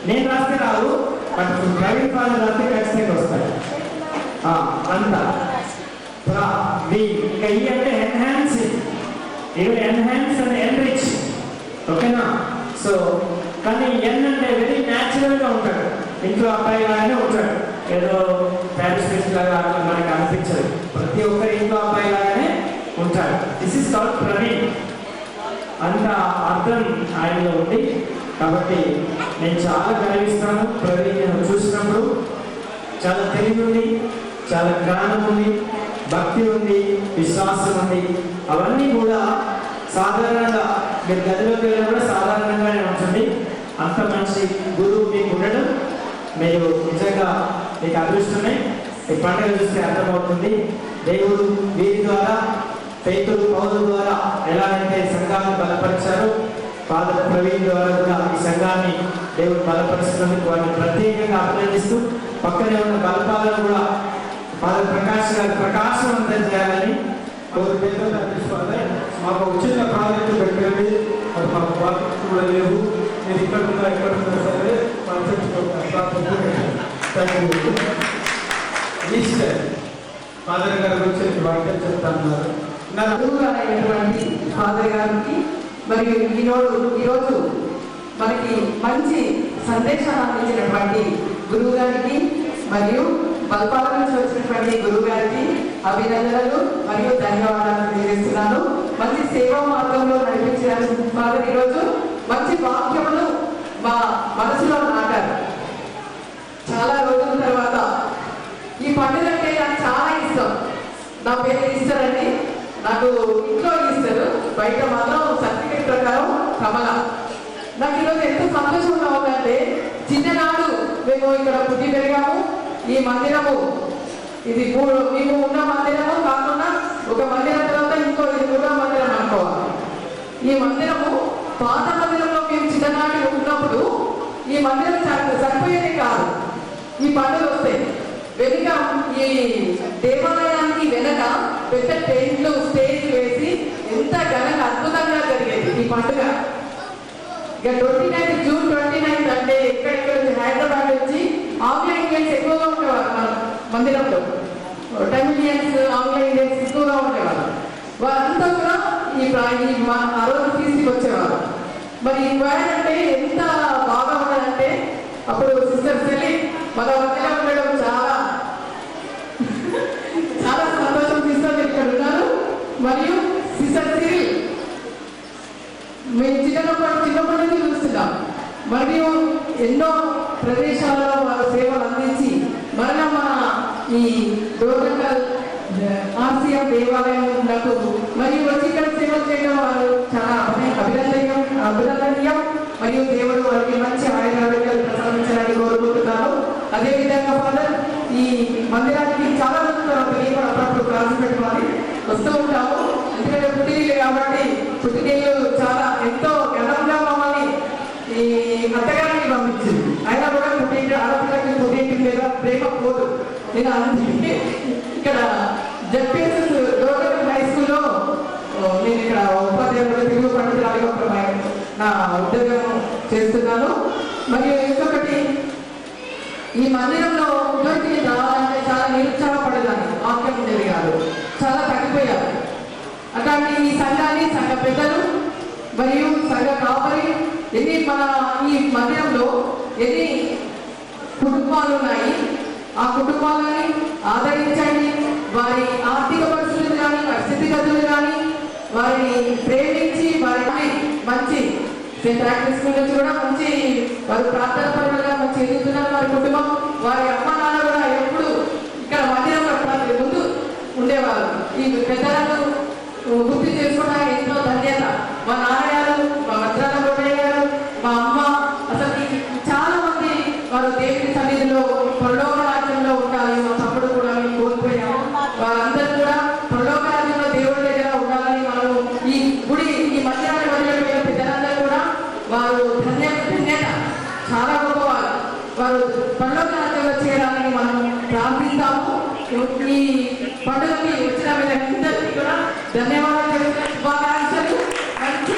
నేను రాస్తే రాదు, బట్ ప్రవీణ్ ఫాదర్ రాస్తే ఖచ్చితంగా వస్తాయి. అంతా ఈ అంటే ఎన్హాన్స్, ఇవి ఎన్హాన్స్ అండ్ ఎన్రిచ్, ఓకేనా? సో కానీ ఎన్ అంటే వెరీ న్యాచురల్గా ఉంటాడు, ఇంట్లో అబ్బాయి లాగానే ఉంటాడు. ఏదో ప్యారిస్ లాగా మనకి అనిపించదు. ప్రతి ఒక్కరి ఇంట్లో అబ్బాయి లాగానే ఉంటాడు. This is called Praveen. అంత అర్థం ఆయనలో ఉంది. కాబట్టి నేను చాలా గర్విస్తాను ప్రవీణ్ చూసినప్పుడు. చాలా తెలివి ఉంది, చాలా జ్ఞానం ఉంది, భక్తి ఉంది, విశ్వాసం ఉంది. అవన్నీ కూడా సాధారణంగా మీరు గదిలోకి వెళ్ళినా కూడా సాధారణంగానే ఉంటుంది. అంత మంచి గురువు మీకు ఉండడం మీరు నిజంగా మీకు అదృష్టమే. ఈ పండుగ చూస్తే అర్థమవుతుంది. దేవుడు వీరి ద్వారా పేతులు పౌరుల ద్వారా ఎలా అయితే సంఘాన్ని బలపరిచారో, ఫాదర్ ప్రవీణ్ ద్వారా కూడా ఈ సంఘాన్ని దేవుడు బలపరుస్తున్నందుకు వారిని ప్రత్యేకంగా అభినందిస్తూ, పక్కనే ఉన్న బలపాలను కూడా ఫాదర్ ప్రకాష్ గారు ప్రకాశవంతం చేయాలని మాకు ఒక చిన్న ప్రాజెక్టు పెట్టండి. అది మాకు ప్రాజెక్టు కూడా లేవు. నేను ఎక్కడున్నా సరే ఈస్టర్ ఫాదర్ గారి గురించి వాక్యం చెప్తాన్నారు. అయినటువంటి ఫాదర్ గారికి మరియు ఈరోజు మనకి మంచి సందేశాన్ని అందించినటువంటి గురువు గారికి మరియు బల్పాల నుంచి వచ్చినటువంటి గురువు గారికి అభినందనలు మరియు ధన్యవాదాలు తెలియజేస్తున్నాను. మంచి సేవా మార్గంలో నడిపించారు ఫాదర్. ఈరోజు మంచి వాక్యములు మా మనసులో నాటారు. చాలా రోజుల తర్వాత ఈ పండుగ అంటే నాకు చాలా ఇష్టం. నా పేరు ఈస్టర్ అండి. నాకు ఇంట్లో ఈస్టర్, బయట మాత్రం సర్టిఫికేట్ ప్రకారం కమల. నాకు ఈరోజు ఎంత సంతోషంగా ఉందంటే, చిన్ననాడు మేము ఇక్కడ పుట్టి పెరిగాము. ఈ మందిరము ఇది మేము ఉన్న మందిరము కాకుండా ఒక మందిరం తర్వాత ఇంకో ఇది కూడా మందిరం అనుకోవాలి. ఈ మందిరము పాత మందిరంలో మేము చిన్ననాటి ఉన్నప్పుడు ఈ మందిరం సరిపోయేది కాదు. ఈ పండుగ వస్తే వెనుక ఈ దేవాలయానికి వెనక పెద్ద టెంట్లు స్టేజ్ వేసి ఎంత ఘనంగా అద్భుతంగా జరిగేది ఈ పండుగ. ఇక 29 జూన్ 29 అంటే ఎక్కడెక్కడ హైదరాబాద్ నుంచి ఆంగ్ల ఇండియన్స్ ఎక్కువగా ఉండేవారు మన మందిరంలో. తమిళియన్స్, ఆంగ్ల ఇండియన్స్ ఎక్కువగా ఉండేవారు. వారంతా కూడా ఆ రోజు తీసుకొచ్చేవారు. మరి ఈ క్వైర్ అంటే ఎంత బాగా ఉన్నదంటే, అప్పుడు సిస్టర్ సెల్లి మన మధ్యలో ఉండడం చాలా చాలా సంతోషం. సిస్టర్ ఇక్కడ ఉన్నారు. మరియు సిస్టర్ సిరిల్ మేము చిన్నప్పటి నుంచి చూస్తున్నాం. మరియు ఎన్నో ప్రదేశాలలో వారు సేవలు అందించి మరలా మన ఈ డోర్నకల్ ఆర్సీ మరియు దేవాలయంలకు మరియు వచ్చి ఇక్కడ సేవలు చేయడం వారు చాలా అభినందనీయం మరియు దేవుడు వారికి మంచి ఆరోగ్యాలు ప్రసాదించాలని కోరుకుంటున్నాను. అదేవిధంగా ఫాదర్, ఈ మందిరానికి చాలా మంది కూడా అప్పుడప్పుడు క్లాసులు పెట్టుకోవాలి వస్తూ ఉంటాము. ఎందుకంటే పుట్టినీళ్ళు కాబట్టి పుట్టినీళ్ళు చాలా ఎంతో ఘనంగా మమ్మల్ని ఈ అత్తగారికి పంపించింది. అయినా కూడా పుట్టింటి ఆడపిల్లకి పుట్టింటి మీద ప్రేమ పోదు. నేను అందుకే ఇక్కడ జడ్పీఎస్ గవర్నమెంట్ హై స్కూల్లో నేను ఇక్కడ ఉపాధ్యాయులు తెలుగు పండితురాలిగా నా ఉద్యోగం చేస్తున్నాను. మరియు ఇంకొకటి, ఈ మందిరంలో ఉద్యోగిని రావాలంటే చాలా నిరుత్సాహపడేదాన్ని. వాక్యం ఉండేది కాదు, చాలా తగ్గిపోయారు. అట్లాంటి ఈ సంఘాన్ని, సంఘ పెద్దలు మరియు సంఘ కాపరి మన ఈ మందిరంలో ఎన్ని కుటుంబాలు ఉన్నాయి, ఆ కుటుంబాలని ఆదరించండి. వారి ఆర్థిక పరిస్థితులు కానీ, వారి స్థితిగతులు కానీ వారిని ప్రేమించి వారి మంచి సెయింట్ ఆగ్నెస్ స్కూల్ నుంచి కూడా మంచి వారు ప్రార్థన పరులుగా మంచి ఎదుగుతున్నారు. వారి కుటుంబం, వారి అమ్మ నాన్న కూడా ఎప్పుడు ఇక్కడ మందిరంలో ముందు ఉండేవారు. ఈ పెద్దలను గుర్తు చేసుకోవడానికి ఎంతో ధన్యత. మా నాన్నగారు, మా భద్రాల గోడయ్య గారు, మా అమ్మ, అసలు చాలా మంది వారు దేవుని సన్నిధిలో పరలోక రాజ్యంలో ఉండాలి. మా తమ్ముడు కూడా మేము కోల్పోయాము. వారందరూ కూడా పరలోక రాజ్యంలో దేవుడి దగ్గర ఉండాలని మనం ఈ గుడి, ఈ మందిరాన్ని వదిలిపెట్టిన పెద్దలందరూ కూడా వారు ధన్యత, చాలా గొప్పవారు. వారు పరలోక రాజ్యంలో చేరాలని మనం ప్రార్థిస్తాము. ఈ పండుగకి వచ్చిన వీళ్ళందరికీ కూడా ధన్యవాదాలు చెప్తున్న శుభాకాంక్షలు. మంచి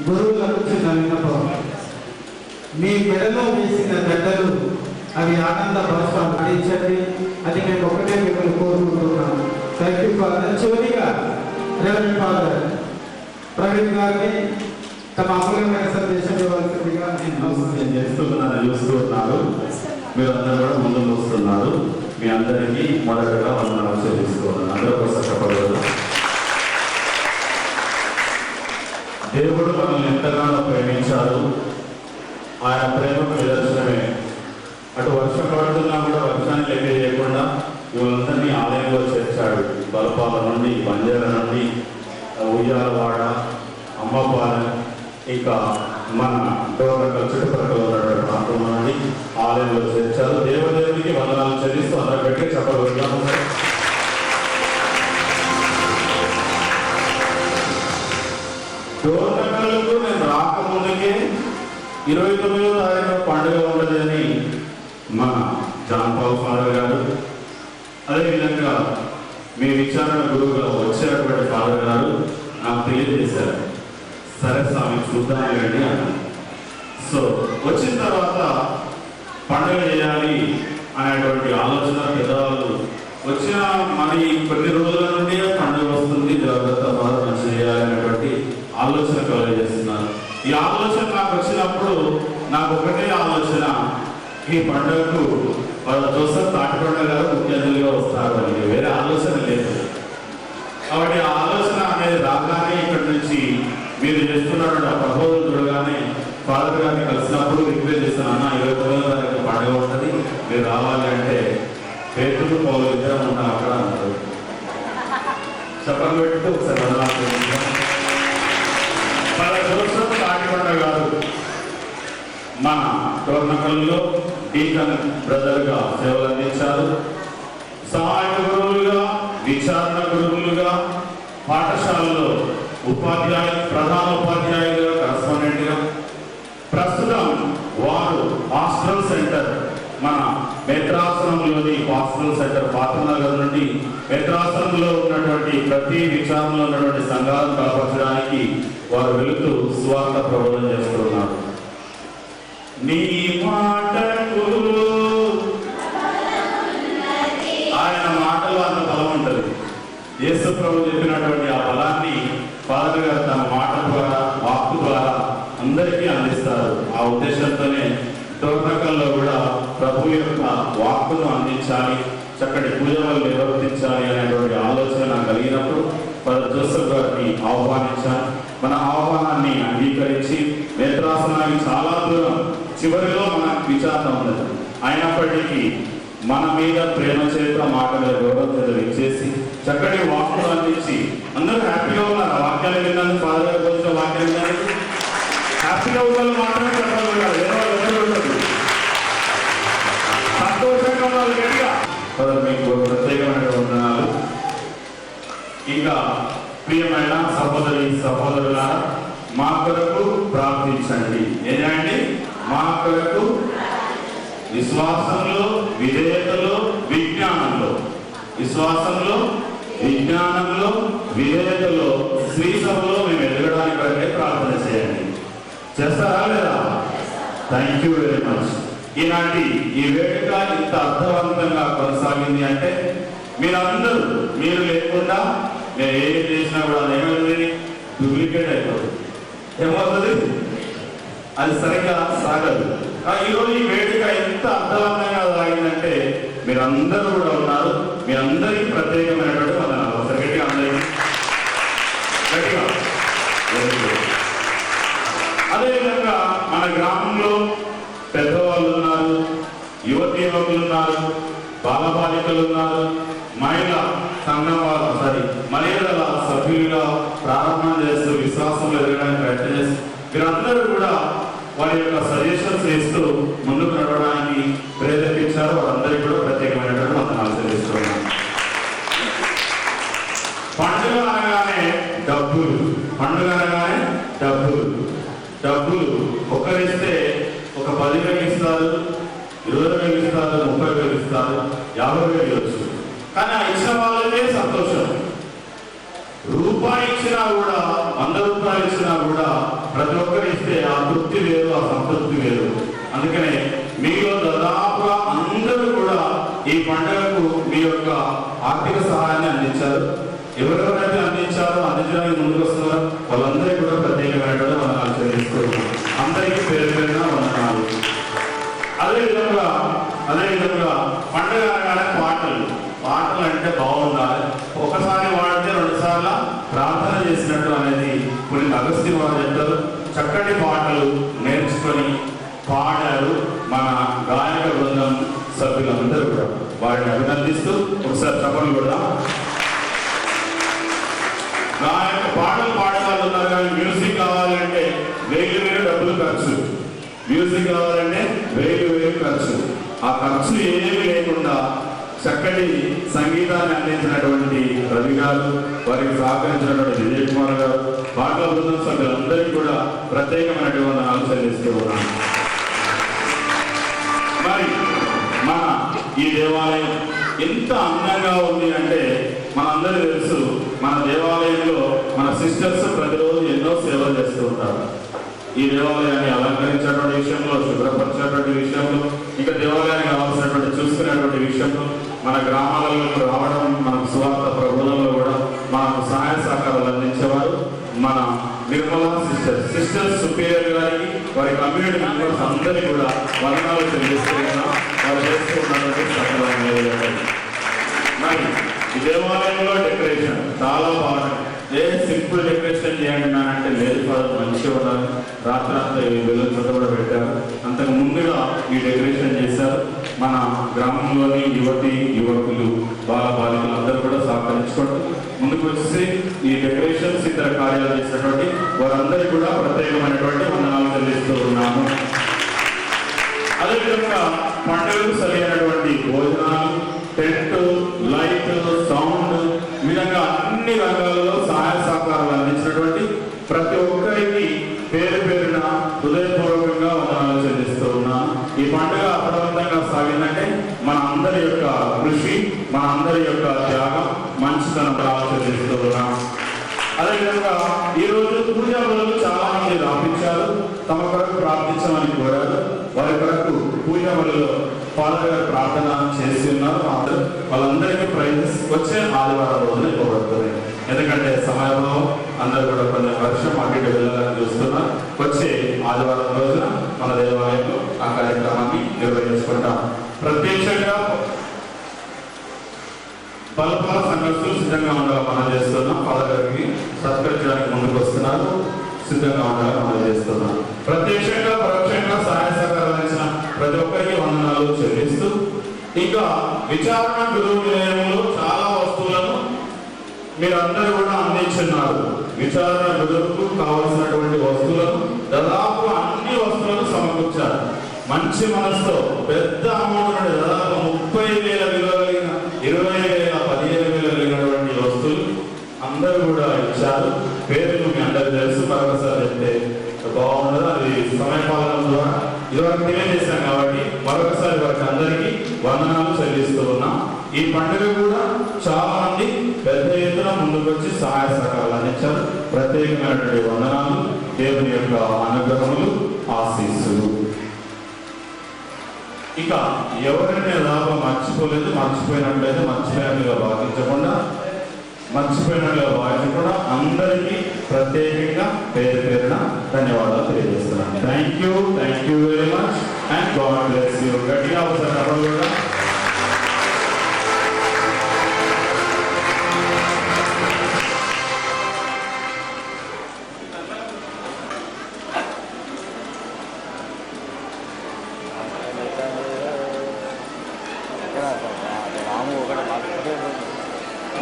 గురువులకు చిన్న విన్నపం. మీ మెడలో వేసిన గడ్డలు అవి ఆనంద భాష పాటించండి. అది మేము ఒకటే మిమ్మల్ని కోరుకుంటున్నాము. Thank you father. చివరిగా రెవరెండ్ ఫాదర్ ప్రవీణ్ గారిని తమ అమూల్యమైన సందేశం ఇవ్వాల్సిందిగా నేను చేస్తున్నాను, చూస్తున్నారు. మీరు అందరూ కూడా ముందుకు వస్తున్నారు. మీ అందరికీ మొదటగా వందనాలు చెల్లిస్తున్నాను. అందరూ కష్టపడదు. దేవుడు మనల్ని ఎంతగానో ప్రేమించారు. ఆయన ప్రేమకు నిదర్శనమే. అటు వర్షం పడుతున్నా కూడా వర్షాన్ని లెక్క చేయకుండా ఇవందరినీ ఆలయంలో చేర్చాడు. బలపాల నుండి, బంజారా నుండి, ఉయ్యాలవాడ, అమ్మపాలెం, ఇంకా మన డోర్నకల్ చుట్టుపక్కల ఉన్నటువంటి ప్రాంతంలో నుండి ఆలయంలో చేర్చారు. దేవదేవునికి వందనాలు చెల్లిస్తూ అందరూ పెట్టి చెప్పగలుగుతాము. డోర్నకల్కు నేను రాకముందుకే 29వ తారీఖు పండుగ ఉండదు అని మన జాన్ పాల్ ఫాదర్ గారు, అదేవిధంగా మీ విచారణ గురువుగా వచ్చేటువంటి ఫాదర్ గారు నాకు తెలియజేశారు. సరే స్వామి చూద్దాం రండి అన్నాను. సో వచ్చిన తర్వాత పండుగ చేయాలి అనేటువంటి ఆలోచన పెద్దవాళ్ళు వచ్చిన మరి కొన్ని రోజుల నుండి పండుగ వస్తుంది, జాగ్రత్త మంచి చేయాలనేటువంటి ఆలోచన కలుగజేస్తున్నారు. ఈ ఆలోచన నాకు వచ్చినప్పుడు నాకు ఒకటే ఆలోచన, ఈ పండుగకు వాళ్ళ జోసఫ్ తాటికొండ గారు ముఖ్య అతిథిగా వస్తారు అని, వేరే ఆలోచన లేదు. కాబట్టి ఆ ఆలోచన అనేది రాగానే ఇక్కడి నుంచి మీరు చేస్తున్నటువంటి ఆ ప్రపోజల్ చూడగానే ఫాదర్ గారిని కలిసినప్పుడు రిక్వెస్ట్ చేస్తాను, అన్న 29వ తారీఖు పండుగ ఉంటుంది, మీరు రావాలి అంటే పేతులు పౌలు ఇద్దరం ఉన్నాం అక్కడ అన్నారు. చెప్పలు పెట్టుతూ ఒకసారి వాళ్ళ జోసఫ్ తాటికొండ గారు మన డోర్నకల్లో డీకన్ బ్రదర్గా సేవలు అందించారు. సహాయక గురువులుగా, విచారణ గురువులుగా, పాఠశాలలో ప్రధాన ఉపాధ్యాయులుగా, కరస్పాండెంట్గా, ప్రస్తుతం వారు హాస్టల్ సెంటర్ మన మెట్రాసనంలోని హాస్టల్ సెంటర్ పాత్రనగర్ నుండి మెట్రాసనంలో ఉన్నటువంటి ప్రతి విచారణలో ఉన్నటువంటి సంఘాలను బలపరచడానికి వారు వెళుతూ సువార్త ప్రబోధన చేస్తున్నారు. నీ మాటకు ఆయన మాటలో అంత బలం ఉంటుంది. యేసు ప్రభు చెప్పినటువంటి ఆ బలాన్ని ఫాదర్ గారు తన మాట ద్వారా, వాక్కు ద్వారా అందరికీ అందిస్తారు. ఆ ఉద్దేశంతోనే డోర్నకల్లో కూడా ప్రభు యొక్క వాక్కును అందించాలి, చక్కటి పూజలు నిర్వర్తించాలి అనేటువంటి ఆలోచన నాకు కలిగినప్పుడు ఫాదర్ జోసెఫ్ గారిని ఆహ్వానించాను. మన ఆహ్వానాన్ని అంగీకరించి కృపాసనానికి చాలా దూరం, చివరిలో మనకు విచారణ ఉన్నది. అయినప్పటికీ మన మీద ప్రేమ చేత మాటల గౌరవం చేత ఇచ్చేసి చక్కటి వాక్కులు అందించి అందరూ హ్యాపీగా ఉన్నారు. వాక్యాలు విన్నాను, ఫాదర్ గారు వచ్చిన వాక్యాలు విన్నాను, హ్యాపీగా ఉన్న మాత్రమే చెప్పాలి, వేరే వాళ్ళు ఉండదు. సంతోషంగా ఉన్నారు గట్టిగా. మీకు ప్రత్యేకమైన వందనాలు. ఇంకా ప్రియమైన సహోదరి సహోదరులారా, మా కొరకు ప్రార్థించండి. ఏంటండి? మా కొరకు విశ్వాసంలో, విధేయతలో, విజ్ఞానంలో, విశ్వాసంలో, విజ్ఞానంలో, విధేయతలో శ్రీ సభలో మేము ఎదగడానికి కొరకే ప్రార్థన చేయండి. చేస్తారా లేదా? Thank you very much. ఈనాటి ఈ వేడుక ఇంత అర్థవంతంగా కొనసాగింది అంటే మీరందరూ, మీరు లేకుండా నేను ఏం చేసినా కూడా అదేమైంది, డూప్లికేట్ అయిపోతుంది. ఏమవుతుంది? అది సరిగ్గా సాగదు. ఈరోజు ఈ వేడుక ఎంత అర్థవంతంగా సాగిందంటే మీరందరూ కూడా ఉన్నారు. మీ అందరికీ ప్రత్యేకమైనటువంటి వందనాలు. ఒకసారి అందరికీ గట్టిగా. అదేవిధంగా మన గ్రామంలో పెద్దవాళ్ళు ఉన్నారు, యువతి యువకులు ఉన్నారు, బాలబాలికలు ఉన్నారు, మహిళా సంఘం మహిళల సభ్యులుగా ప్రారంభం చేస్తూ విశ్వాసంలో ఎదగడానికి ప్రయత్నం చేస్తూ మీరందరూ కూడా వారి యొక్క సజెషన్స్ ఇస్తూ ముందుకు నడవడానికి ప్రేరేపించారు. వారందరికీ కూడా ప్రత్యేకమైనటువంటి వందనాలు తెలుస్తున్నాను. పండుగ అనగానే డబ్బులు, పండుగ అనగానే డబ్బులు ఒక్కరిస్తే ఒక 10,000 ఇస్తారు, 20,000 ఇస్తారు, 30,000 ఇస్తారు, 50,000 ఇవ్వచ్చు. కానీ ఆ ఇచ్చిన వాళ్ళకే సంతోషం. రూపాయి ఇచ్చినా కూడా, 100 రూపాయలు ఇచ్చినా కూడా ప్రతి ఒక్కరు ఇస్తే ఆ తృప్తి వేరు, ఆ సంతృప్తి వేరు. అందుకనే మీలో దాదాపుగా అందరూ కూడా ఈ పండుగకు మీ యొక్క ఆర్థిక సహాయాన్ని అందించారు. ఎవరెవరైతే అందించారో, అందించడానికి ముందుకు వస్తున్నారో వాళ్ళందరికీ కూడా ప్రత్యేకమైనటువంటి వందనాలు చెల్లిస్తున్నాం. అందరికీ పేరు పేరున వందనాలు. అదేవిధంగా పండుగ అనగానే పాటలు అంటే బాగుండాలి. ఒకసారి వాడితే 2 సార్లు ప్రార్థన చేసినట్టు అనేది కొన్ని అగస్త్య వారు చెప్తారు. చక్కటి పాటలు నేర్చుకొని పాడారు మన గాయక బృందం సభ్యులందరూ కూడా. వారిని అభినందిస్తూ ఒకసారి చప్పట్లు కూడా. పాటలు పాడేవాళ్ళు ఉన్నారు కానీ మ్యూజిక్ కావాలంటే 1000 డబ్బులు ఖర్చు. మ్యూజిక్ కావాలంటే 1000 ఖర్చు. ఆ ఖర్చు ఏమీ లేకుండా చక్కటి సంగీతాన్ని అందించినటువంటి రవి గారు, వారికి సహకరించినటువంటి విజయ్ కుమార్ గారు, పాటల బృందం సభ్యులందరికీ కూడా ప్రత్యేకమైనటువంటి వందనాలు చెల్లిస్తూ ఉన్నాను. మరి మన ఈ దేవాలయం ఎంత అందంగా ఉంది అంటే మనందరికీ తెలుసు. మన దేవాలయంలో మన సిస్టర్స్ ప్రతిరోజు ఎన్నో సేవలు చేస్తూ ఉంటారు. ఈ దేవాలయాన్ని అలంకరించేటువంటి విషయంలో, శుభ్రపరిచేటువంటి విషయంలో, ఇంకా దేవాలయానికి కావాల్సినటువంటి చూసుకునేటువంటి విషయంలో, మన గ్రామాలలో రావడం, మనకు సువార్త ప్రబోధనలో కూడా మనకు సహాయ సహకారాలు అందించేవారు మన నిర్మలా సిస్టర్స్ సుపీరియర్ గారికి, వారి కమ్యూనిటీ మెంబర్స్ అందరికీ కూడా వందనాలు తెలియజేస్తున్నాం. వారు చేస్తూ ఉన్నటువంటి సఫలమైన మరి ఈ దేవాలయంలో డెకరేషన్ చాలా బాగుంది. సింపుల్ డెకరేషన్ చేయండి అంటే లేదు, మంచిగా ఉండాలి. రాత్రంతా వెలుగుతో కూడా పెట్టారు. అంతకు ముందుగా ఈ డెకరేషన్ చేశారు. మన గ్రామంలోని యువకులు, బాలికలు అందరూ కూడా సహకరించుకుంటూ ముందుకు వచ్చి ఈ డెకరేషన్స్ ఇతర కార్యాలు చేసినటువంటి వారందరికీ కూడా ప్రత్యేకమైనటువంటి వందనాలు చెల్లిస్తూ ఉన్నాము. అదేవిధంగా పండుగకు సరైనటువంటి భోజనాలు, టెంట్, లైట్, సౌండ్, ఈ విధంగా అన్ని రంగాలలో సహాయ సహకారాలు అందించినటువంటి ప్రతి ఒక్కరికి పేరు పేరున హృదయపూర్వకంగా వందనాలు చెల్లిస్తూ ఉన్నాను. ఈ పండుగ అప్రమత్తంగా సాగిందంటే మన అందరి యొక్క కృషి, మన అందరి యొక్క త్యాగం, మంచితనం చెల్లిస్తూ ఉన్నాం. అదేవిధంగా ఈరోజు పూజా బలులు చాలా మంది రాపించారు. తమ కొరకు ప్రార్థించమని కోరారు. వారి కొరకు పూజా బలులో ఫాదర్ గారు ప్రార్థన చేసి ఉన్నారు. వాళ్ళందరికీ ప్రైజెస్ వచ్చే ఆదివారం రోజున ఇవ్వబడుతుంది. ఎందుకంటే సమయంలో అందరూ కూడా కొంచెం వర్షం అటు వెళ్ళాలని చూస్తున్నారు. వచ్చే ఆదివారం రోజున మన దేవాలయంలో ఆ కార్యక్రమాన్ని నిర్వహించుకుంటాం. ప్రత్యక్షంగా బలపాల సంఘస్థులు సిద్ధంగా ఉండాలని మనం చేస్తున్నాం. ఫాదర్ గారికి సత్కరించడానికి ముందుకు వస్తున్నారు. సిద్ధంగా ఉండాలని మనం చేస్తున్నాం. ప్రత్యక్షంగా విచారణ గురువు నిలయంలో చాలా వస్తువులను మీరందరూ కూడా అందించున్నారు. విచారణ గురువుకు కావలసినటువంటి వస్తువులను దాదాపు అన్ని వస్తువులను సమకూర్చారు. మంచి మనసుతో పెద్ద అమౌంట్ నుండి దాదాపు 30,000 విలువ కలిగిన 20,000, 15,000 కలిగినటువంటి వస్తువులు అందరూ కూడా ఇచ్చారు. పేర్లు మీ అందరూ తెలుసు, మరొకసారి చెప్తే బాగుండదు. అది సమయపాలన ద్వారా ఇదివరకు తెలియజేశాం కాబట్టి మరొకసారి వారికి అందరికీ వందనాలు చెల్లిస్తూ ఉన్నాం. ఈ పండుగ కూడా చాలా మంది పెద్ద ఎత్తున ముందుకు వచ్చి సహాయ సహకారాలు అందించారు. ప్రత్యేకమైనటువంటి వందనాలు, దేవుని యొక్క అనుగ్రహములు, ఆశీస్సులు. ఇక ఎవరైనా లాభం మర్చిపోయినట్లయితే మర్చిపోయినట్లుగా భావించకుండా అందరికీ ప్రత్యేకంగా పేరున ధన్యవాదాలు తెలియజేస్తున్నాను. Thank you very much and God bless you. గట్టిగా అవసరం కూడా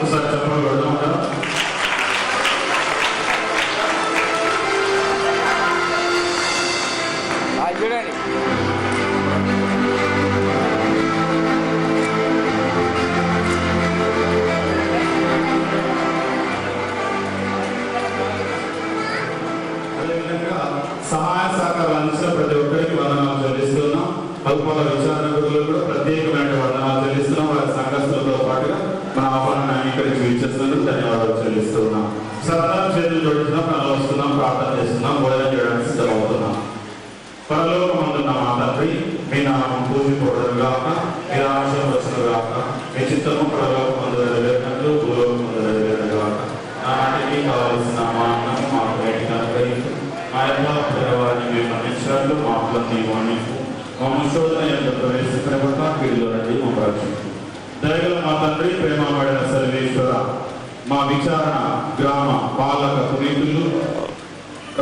ఒకసారి చెప్పండి పెడదామంటారా? చూడండి. అదేవిధంగా సహాయ సహకారాలు అందించిన ప్రతి ఒక్కరికి వందనాలు చెల్లిస్తున్నాం. అల్పల విచారణ గురువులకు కూడా ప్రత్యేకమైన వందనాలు చెల్లిస్తున్నాం. వారి సంఘస్థులతో పాటుగా మన ఆహ్వానాన్ని అంగీకరించి ఇచ్చేస్తున్నందుకు ధన్యవాదాలు చెల్లిస్తున్నాం. సరదా చేతులు జోడించినాం, వస్తున్నాం, ప్రార్థన చేస్తున్నాం, భోజనం చేయడానికి సిద్ధమవుతున్నాం. పరలోకమందున్న మా తండ్రి, మీ నామం పూజింపబడును గాక, మీ రాజ్యం వచ్చును గాక, మీ చిత్తము పరలోకమందు నెరవేరినట్లు భూలోకమందు నెరవేరును గాక. నాటికి కావలసిన మా అన్నము మాకు నేటికి అనుగ్రహించు. మా యొక్క వారిని మేము మన్నించినట్లు మా అప్పులన్నీ మన్నించు. మా శోధన ఎంత ప్రవేశించబడక కీడులో రండి మా రక్షించు. దయగల మా తండ్రి, ప్రేమపడిన సర్వేశ్వర, మా విచారణ గ్రామ పాలక పునీతులు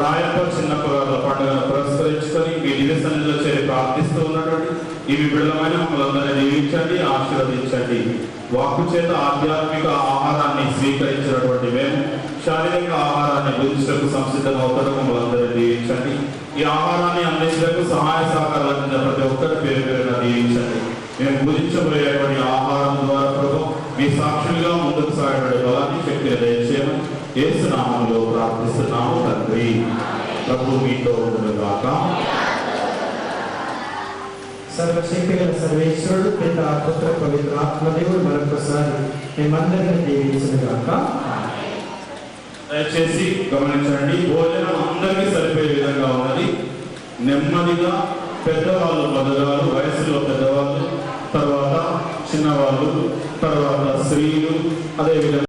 రాయప్ప చిన్న పొలాల పండుగను పురస్కరించుకొని మీ దివ్య సన్నిధిలో చేరి ప్రార్థిస్తూ ఉన్నటువంటి ఈ విభిన్నమైన మమ్మల్ని దీవించండి, ఆశీర్వదించండి. వాక్కు చేత ఆధ్యాత్మిక ఆహారాన్ని స్వీకరించినటువంటి మేము శారీరక ఆహారాన్ని భుజించడానికి సంసిద్ధమవుతారు. మమ్మల్ని దీవించండి. ఈ ఆహారాన్ని అందించడానికి సహాయ సహకారాలు అందించిన ప్రతి ఒక్కరి పేరున దీవించండి. మేము భుజించబోయేటువంటి ఆహారం ద్వారా ప్రభు మీ సాక్షులుగా ముందుకు సాగబడే బలాన్ని శక్తిని దయచేయమని యేసు నామములో ప్రార్థిస్తున్నాము తండ్రి. ప్రభు మీతో ఉండుగాక. సర్వశక్తిగల సర్వేశ్వరుడు పిత పుత్ర పవిత్ర ఆత్మదేవుడు మరొకసారి మేమందరినీ దీవించుగాక. దయచేసి గమనించండి, భోజనం అందరికీ సరిపోయే విధంగా ఉన్నది. నెమ్మదిగా పెద్దవాళ్ళు మొదలవాళ్ళు, వయసులో పెద్దవాళ్ళు, తర్వాత చిన్నవాళ్ళు, తర్వాత స్త్రీలు, అదేవిధంగా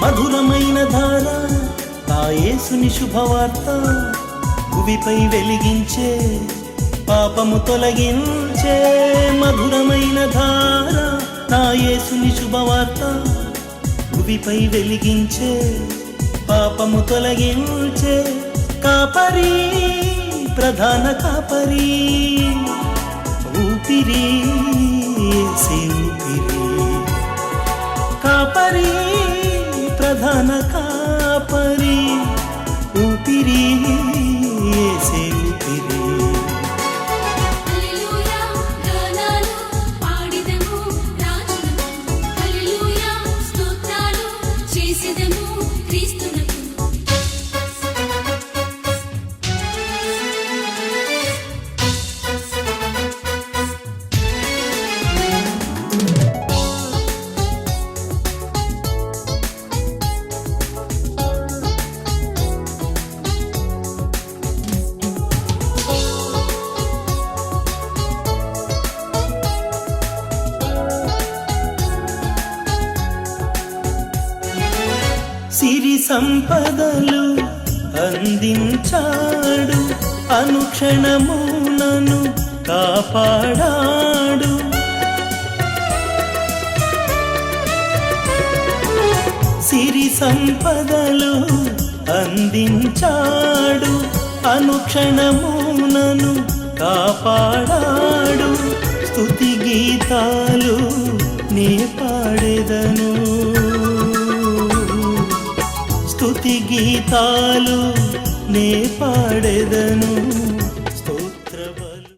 మధురమైన ధార నా యేసుని శుభవార్త భువిపై వెలిగించే పాపము తొలగించే. మధురమైన ధార నా యేసుని శుభవార్త భువిపై వెలిగించే పాపము తొలగించే. కాపరి ప్రధాన కాపరి ఊపిరి యేసే ఊపిరి. కాపరి ప్రధాన కాపరి ఊపిరి సంపదలు అందించాడు, అనుక్షణము నన్ను కాపాడాడు. సిరి సంపదలు అందించాడు, అనుక్షణము నన్ను కాపాడాడు. స్తుతి గీతాలు నే పాడెదను, స్తుతి గీతాలు నే పాడెదను.